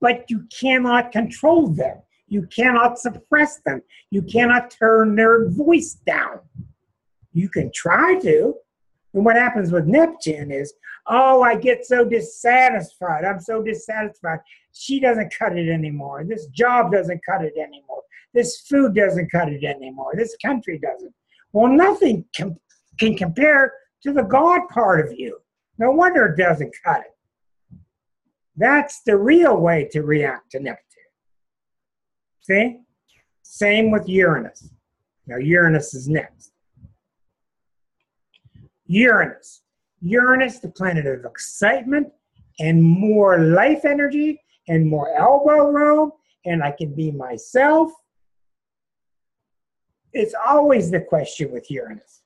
but you cannot control them. You cannot suppress them. You cannot turn their voice down. You can try to. And what happens with Neptune is, oh, I get so dissatisfied. I'm so dissatisfied. She doesn't cut it anymore. This job doesn't cut it anymore. This food doesn't cut it anymore. This country doesn't. Well, nothing can compare to the God part of you. No wonder it doesn't cut it. That's the real way to react to Neptune. See? Same with Uranus. Now, Uranus is next. Uranus. Uranus, the planet of excitement and more life energy and more elbow room, and I can be myself. It's always the question with Uranus.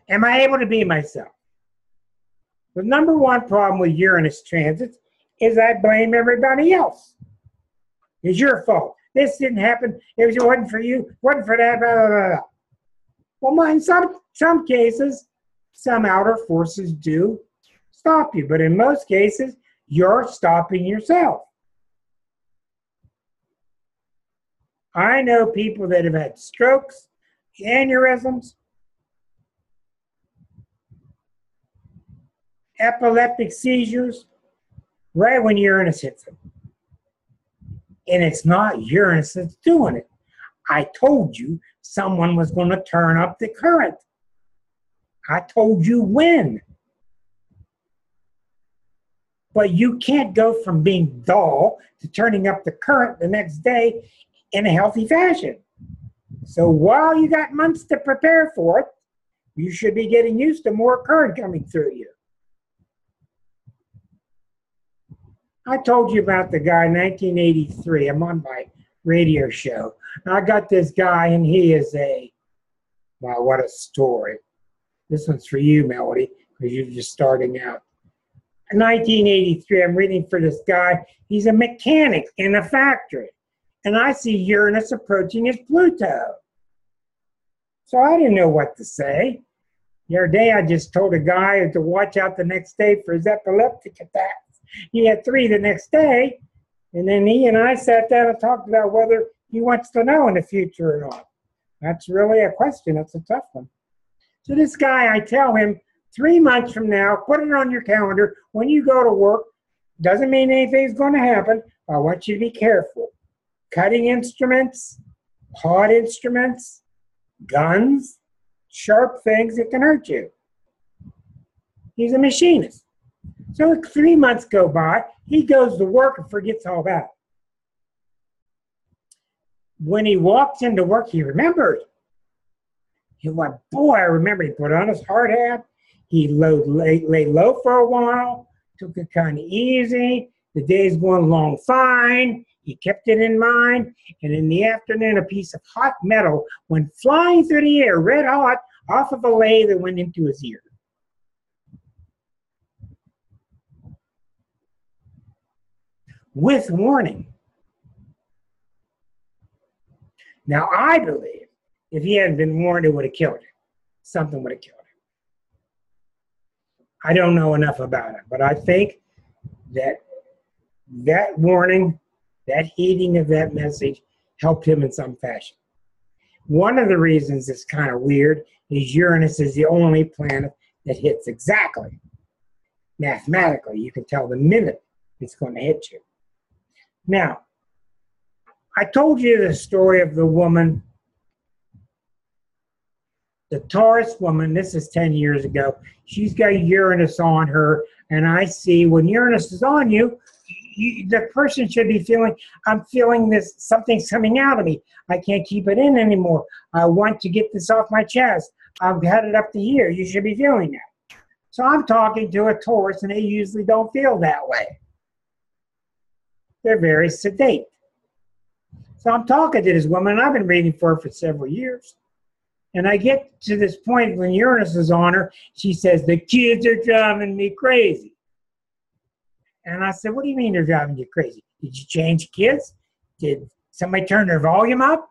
Am I able to be myself? The number one problem with Uranus transits is I blame everybody else. It's your fault. This didn't happen. It wasn't for you. It wasn't for that. Blah, blah, blah, blah. Well, in some cases, some outer forces do stop you. But in most cases, you're stopping yourself. I know people that have had strokes, aneurysms, epileptic seizures, right when Uranus hits them. And it's not Uranus that's doing it. I told you someone was going to turn up the current. I told you when. But you can't go from being dull to turning up the current the next day in a healthy fashion. So while you got months to prepare for it, you should be getting used to more current coming through you. I told you about the guy in 1983. I'm on my radio show. I got this guy, and he is wow, what a story. This one's for you, Melody, because you're just starting out. In 1983, I'm reading for this guy. He's a mechanic in a factory. And I see Uranus approaching his Pluto. So I didn't know what to say. The other day, I just told a guy to watch out the next day for his epileptic attacks. He had 3 the next day. And then he and I sat down and talked about whether he wants to know in the future or not. That's really a question. That's a tough one. So this guy, I tell him, 3 months from now, put it on your calendar. When you go to work, doesn't mean anything's going to happen. I want you to be careful. Cutting instruments, hot instruments, guns, sharp things that can hurt you. He's a machinist. So 3 months go by, he goes to work and forgets all about it. When he walks into work, he remembers. He went, boy, I remember. He put on his hard hat. He lay low for a while, took it kind of easy. The day's going along fine. He kept it in mind. And in the afternoon, a piece of hot metal went flying through the air, red hot, off of a lathe that went into his ear. With warning. Now, I believe if he hadn't been warned, it would have killed him. Something would have killed him. I don't know enough about it, but I think that that warning, that heeding of that message helped him in some fashion. One of the reasons it's kind of weird is Uranus is the only planet that hits exactly. Mathematically, you can tell the minute it's going to hit you. Now, I told you the story of the woman, the Taurus woman. This is 10 years ago. She's got Uranus on her, and I see when Uranus is on you, the person should be feeling, I'm feeling this, something's coming out of me. I can't keep it in anymore. I want to get this off my chest. I've had it up to here. You should be feeling that. So I'm talking to a Taurus, and they usually don't feel that way. They're very sedate. So I'm talking to this woman, and I've been reading for her for several years. And I get to this point when Uranus is on her, she says, the kids are driving me crazy. And I said, what do you mean they're driving you crazy? Did you change kids? Did somebody turn their volume up?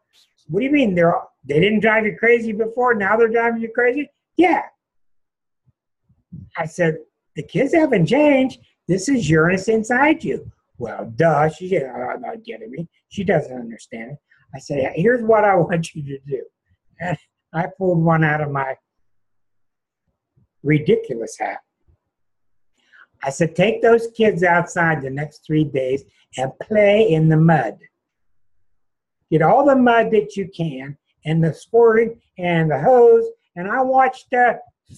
What do you mean they didn't drive you crazy before, now they're driving you crazy? Yeah. I said, the kids haven't changed. This is Uranus inside you. Well, duh, she's not getting me. She doesn't understand it. I said, here's what I want you to do. And I pulled one out of my ridiculous hat. I said, take those kids outside the next 3 days and play in the mud. Get all the mud that you can, and the squirting and the hose. And I watched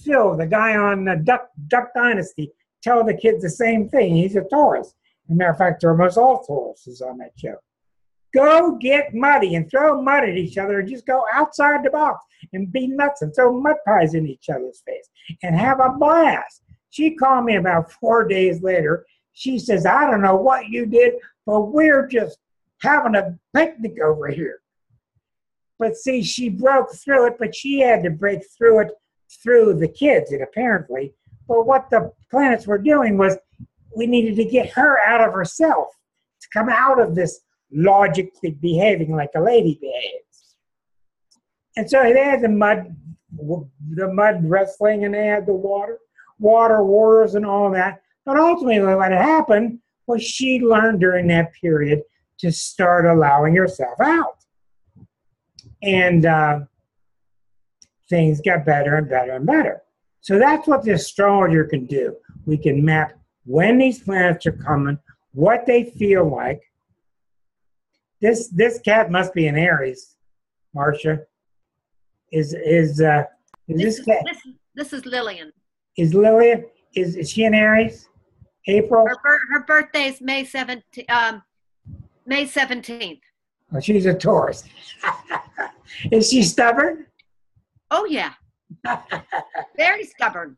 Phil, the guy on Duck Dynasty, tell the kids the same thing. He's a Taurus. As a matter of fact, almost all Tauruses on that show. Go get muddy and throw mud at each other and just go outside the box and be nuts and throw mud pies in each other's face and have a blast. She called me about 4 days later. She says, I don't know what you did, but we're just having a picnic over here. But see, she broke through it, but she had to break through it through the kids, and apparently. But what the planets were doing was we needed to get her out of herself to come out of this logically behaving like a lady behaves. And so they had the mud wrestling, and they had the water wars and all that. But ultimately what had happened was she learned during that period to start allowing herself out. And things got better and better and better. So that's what the astrologer can do. We can map when these planets are coming, what they feel like. This cat must be in Aries, Marcia. Is this cat? This is Lillian. Is Lillian? Is she in Aries? April? Her birthday is May 17th. May 17th. Oh, she's a Taurus. Is she stubborn? Oh yeah. Very stubborn.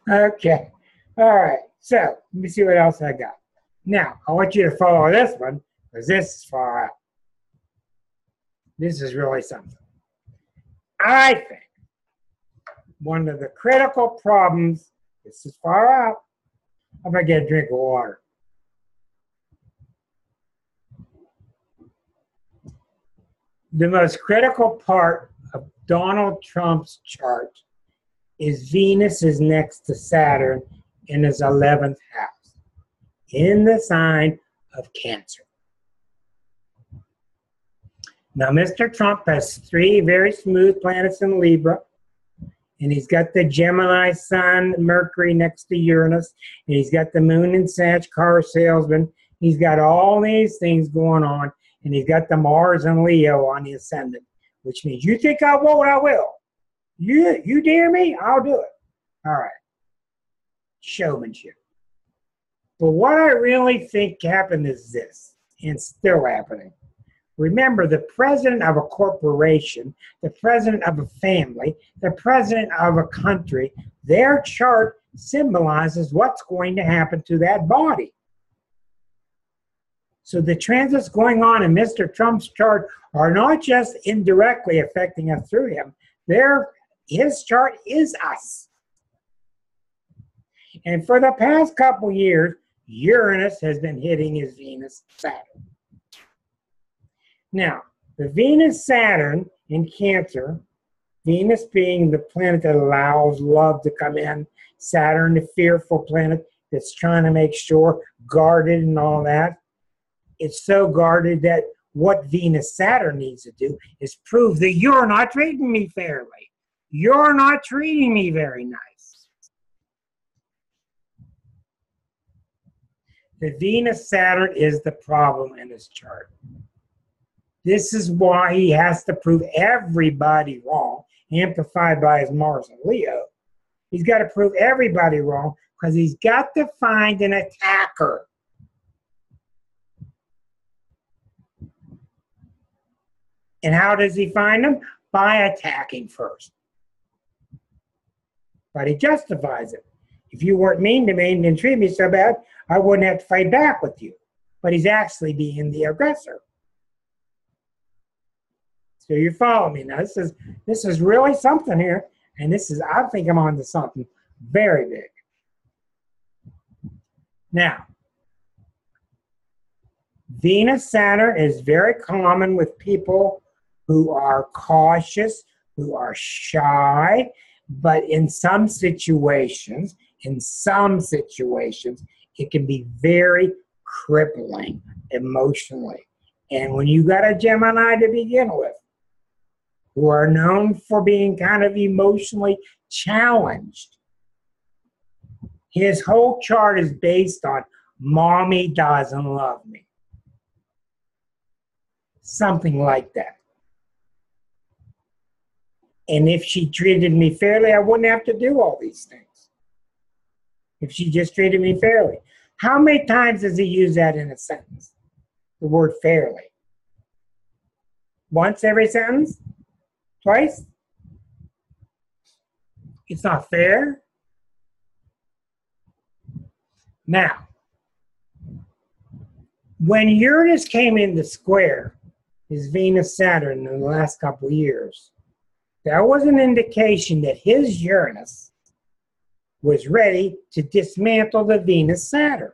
Okay. All right. So let me see what else I got. Now, I want you to follow this one, because this is far out. This is really something. I think one of the critical problems, this is far out. I'm going to get a drink of water. The most critical part of Donald Trump's chart is Venus is next to Saturn in his 11th house, in the sign of Cancer. Now, Mr. Trump has 3 very smooth planets in Libra, and he's got the Gemini Sun, Mercury next to Uranus, and he's got the Moon in Sag, car salesman. He's got all these things going on, and he's got the Mars and Leo on the ascendant, which means you think I won't, I will. You dare me, I'll do it. All right. Showmanship. But what I really think happened is this, and still happening. Remember, the president of a corporation, the president of a family, the president of a country, their chart symbolizes what's going to happen to that body. So the transits going on in Mr. Trump's chart are not just indirectly affecting us through him. His chart is us. And for the past couple years, Uranus has been hitting his Venus Saturn. Now, the Venus Saturn in Cancer, Venus being the planet that allows love to come in, Saturn, the fearful planet that's trying to make sure, guarded and all that. It's so guarded that what Venus Saturn needs to do is prove that you're not treating me fairly. You're not treating me very nice. The Venus Saturn is the problem in his chart. This is why he has to prove everybody wrong, amplified by his Mars and Leo. He's got to prove everybody wrong because he's got to find an attacker. And how does he find them? By attacking first. But he justifies it. If you weren't mean to me and didn't treat me so bad, I wouldn't have to fight back with you. But he's actually being the aggressor. So you follow me now. This is really something here. And I think I'm on to something very big. Now, Venus Saturn is very common with people who are cautious, who are shy, but in some situations, it can be very crippling emotionally. And when you got a Gemini to begin with, who are known for being kind of emotionally challenged, his whole chart is based on mommy doesn't love me. Something like that. And if she treated me fairly, I wouldn't have to do all these things. If she just treated me fairly. How many times does he use that in a sentence? The word fairly. Once every sentence? Twice? It's not fair. Now, when Uranus came into square, his Venus Saturn in the last couple of years, that was an indication that his Uranus was ready to dismantle the Venus Saturn.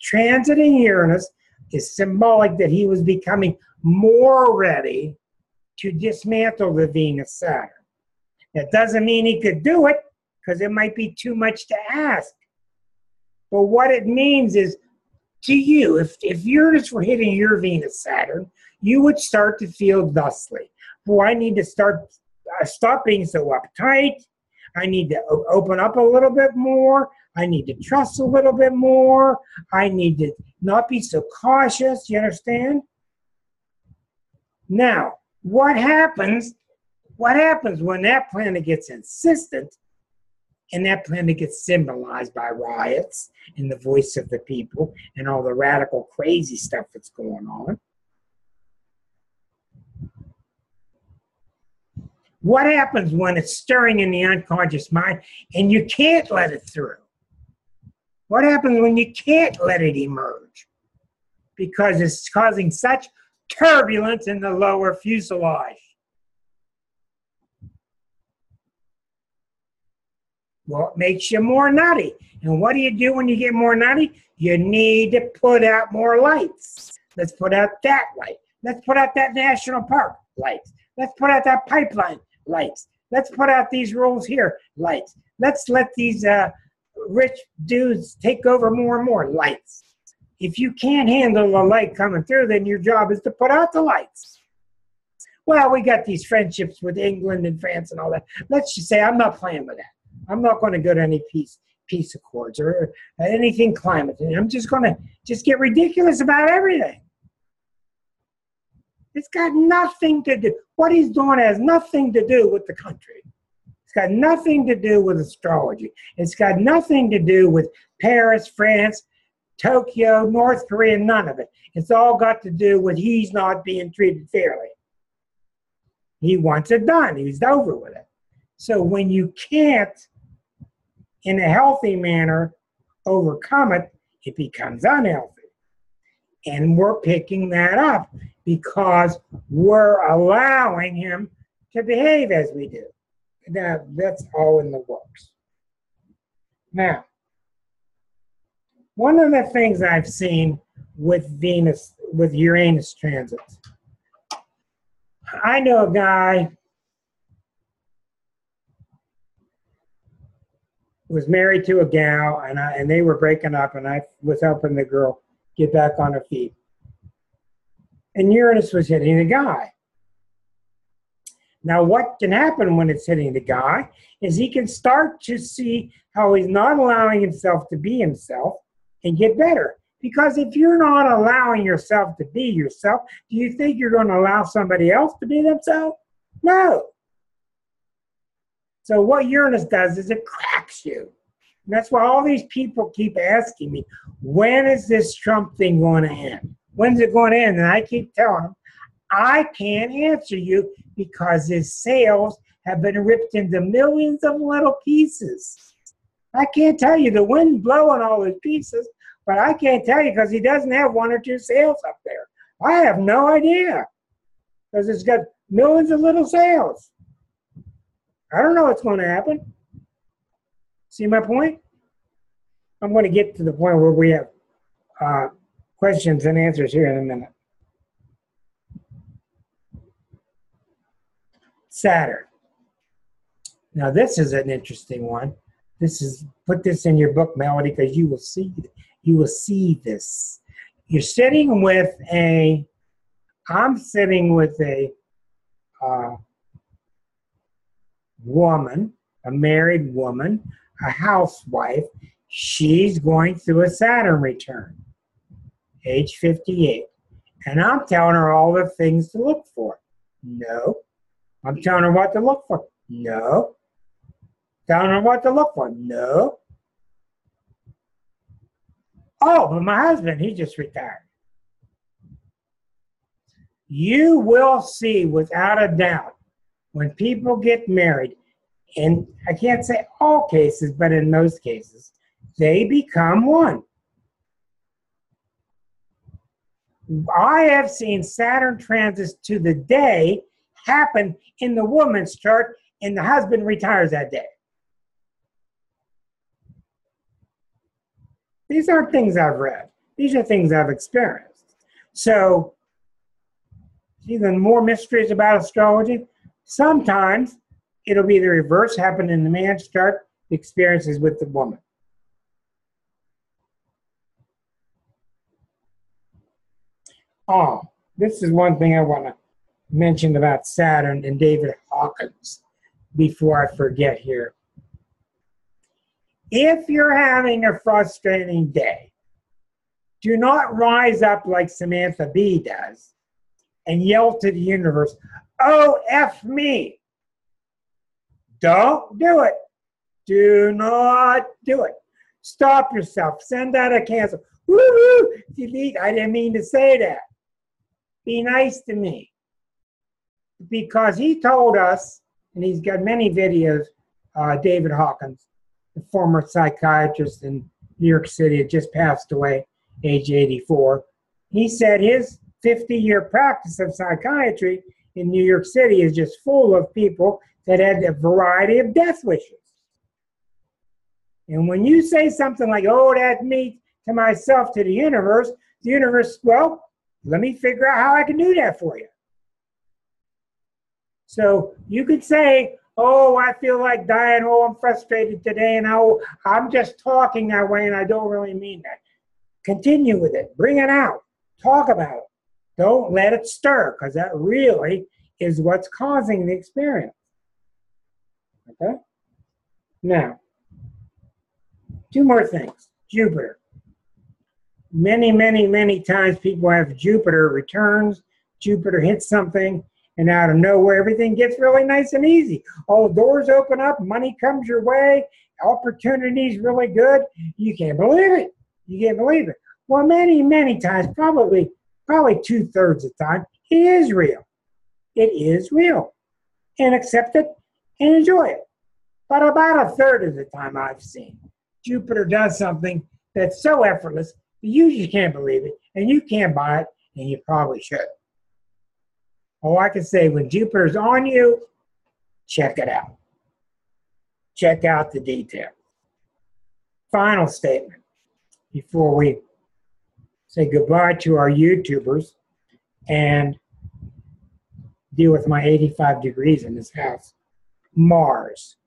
Transiting Uranus is symbolic that he was becoming more ready to dismantle the Venus Saturn. That doesn't mean he could do it, because it might be too much to ask. But what it means is, to you, if Uranus were hitting your Venus Saturn, you would start to feel thusly. Oh, I need to stop being so uptight. I need to open up a little bit more. I need to trust a little bit more. I need to not be so cautious. You understand? Now, what happens when that planet gets insistent and that planet gets symbolized by riots and the voice of the people and all the radical crazy stuff that's going on? What happens when it's stirring in the unconscious mind and you can't let it through? What happens when you can't let it emerge? Because it's causing such turbulence in the lower fuselage. Well, it makes you more nutty. And what do you do when you get more nutty? You need to put out more lights. Let's put out that light. Let's put out that national park lights. Let's put out that pipeline lights. Let's put out these rules here, lights. Let's let these rich dudes take over more and more, lights. If you can't handle the light coming through, then your job is to put out the lights. Well, we got these friendships with England and France and all that. Let's just say I'm not playing with that. I'm not going to go to any peace accords or anything climate. I'm just going to get ridiculous about everything. It's got nothing to do. What he's doing has nothing to do with the country. It's got nothing to do with astrology. It's got nothing to do with Paris, France, Tokyo, North Korea, none of it. It's all got to do with he's not being treated fairly. He wants it done. He's over with it. So when you can't in a healthy manner overcome it, it becomes unhealthy. And we're picking that up because we're allowing him to behave as we do. That's all in the works. Now, one of the things I've seen with Venus, with Uranus transits, I know a guy was married to a gal, and they were breaking up, and I was helping the girl get back on her feet. And Uranus was hitting the guy. Now, what can happen when it's hitting the guy is he can start to see how he's not allowing himself to be himself and get better. Because if you're not allowing yourself to be yourself, do you think you're going to allow somebody else to be themselves? No. So what Uranus does is it cracks you. And that's why all these people keep asking me, when is this Trump thing going to end? When's it going to end? And I keep telling them, I can't answer you because his sails have been ripped into millions of little pieces. I can't tell you the wind's blowing all his pieces, but I can't tell you because he doesn't have one or two sails up there. I have no idea because it's got millions of little sails. I don't know what's going to happen. See my point? I'm going to get to the point where we have questions and answers here in a minute. Saturn. Now this is an interesting one. Put this in your book, Melody, because you will see this. You're sitting with I'm sitting with a woman, a married woman, a housewife. She's going through a Saturn return, age 58. And I'm telling her all the things to look for. No. I'm telling her what to look for. No. Telling her what to look for. No. Oh, but my husband, he just retired. You will see without a doubt when people get married, and I can't say all cases, but in most cases, they become one. I have seen Saturn transits to the day happen in the woman's chart, and the husband retires that day. These aren't things I've read. These are things I've experienced. So, even more mysteries about astrology. Sometimes it'll be the reverse, happen in the man's chart, the experiences with the woman. Oh, this is one thing I want to mention about Saturn and David Hawkins before I forget here. If you're having a frustrating day, do not rise up like Samantha Bee does and yell to the universe, "Oh, F me." Don't do it. Do not do it. Stop yourself. Send out a cancel. Woo-hoo! Delete. I didn't mean to say that. Be nice to me. Because he told us, and he's got many videos, David Hawkins, the former psychiatrist in New York City, had just passed away, age 84. He said his 50-year practice of psychiatry in New York City is just full of people that had a variety of death wishes. And when you say something like, "Oh, that's me to myself, to the universe," well, let me figure out how I can do that for you. So you could say, "Oh, I feel like dying. Oh, I'm frustrated today. And oh, I'm just talking that way and I don't really mean that." Continue with it. Bring it out. Talk about it. Don't let it stir, because that really is what's causing the experience. Okay? Now, two more things. Jupiter. Many, many, many times people have Jupiter returns, Jupiter hits something, and out of nowhere, everything gets really nice and easy. All the doors open up, money comes your way, opportunity's really good. You can't believe it. You can't believe it. Well, many, many times, probably 2/3 of the time, it is real. It is real. And accept it and enjoy it. But about a third of the time I've seen, Jupiter does something that's so effortless that you just can't believe it, and you can't buy it, and you probably should. All I can say, when Jupiter's on you, check it out. Check out the details. Final statement before we say goodbye to our YouTubers and deal with my 85 degrees in this house. Mars.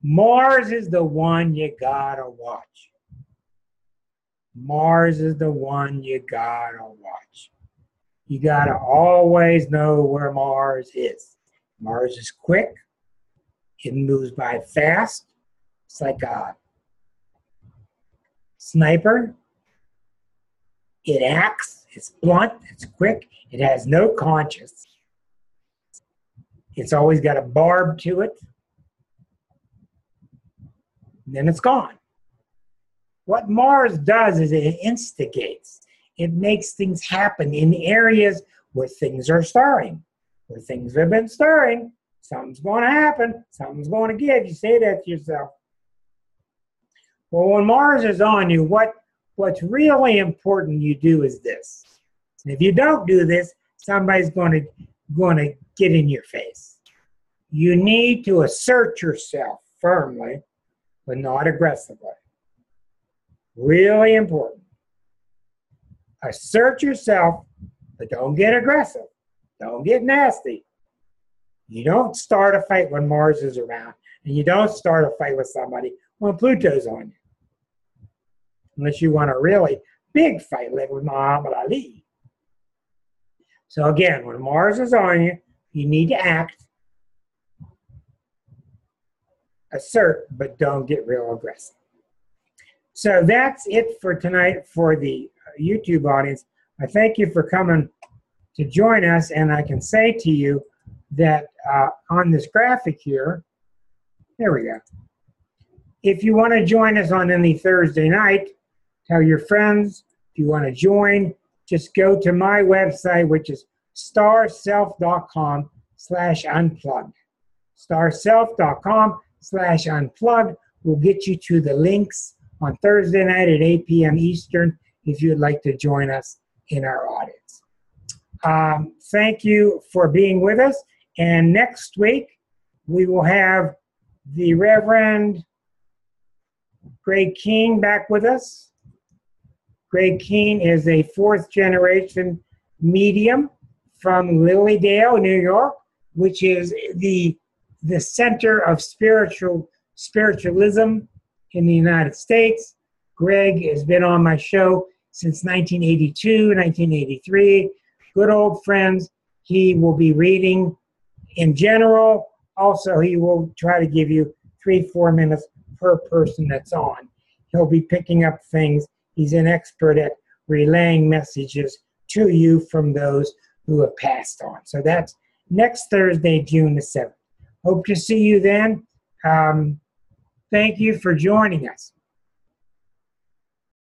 Mars is the one you gotta watch. Mars is the one you gotta watch. You gotta always know where Mars is. Mars is quick. It moves by fast. It's like a sniper. It acts. It's blunt. It's quick. It has no conscience. It's always got a barb to it. And then it's gone. What Mars does is it instigates. It makes things happen in areas where things are stirring. Where things have been stirring, something's going to happen. Something's going to give. You say that to yourself. Well, when Mars is on you, what's really important you do is this. And if you don't do this, somebody's going to get in your face. You need to assert yourself firmly, but not aggressively. Really important. Assert yourself, but don't get aggressive. Don't get nasty. You don't start a fight when Mars is around, and you don't start a fight with somebody when Pluto's on you. Unless you want a really big fight like with Muhammad Ali. So again, when Mars is on you, you need to act, assert, but don't get real aggressive. So that's it for tonight for the YouTube audience. I thank you for coming to join us, and I can say to you that on this graphic here, there we go. If you want to join us on any Thursday night, tell your friends. If you want to join, just go to my website, which is starself.com/unplugged. starself.com/unplugged will get you to the links on Thursday night at 8 p.m. Eastern if you'd like to join us in our audience. Thank you for being with us. And next week, we will have the Reverend Greg Keene back with us. Greg Keene is a fourth-generation medium from Lilydale, New York, which is the center of spiritualism in the United States. Greg has been on my show since 1982, 1983. Good old friends. He will be reading in general. Also, he will try to give you 3-4 minutes per person that's on. He'll be picking up things. He's an expert at relaying messages to you from those who have passed on. So that's next Thursday, June the 7th. Hope to see you then. Thank you for joining us.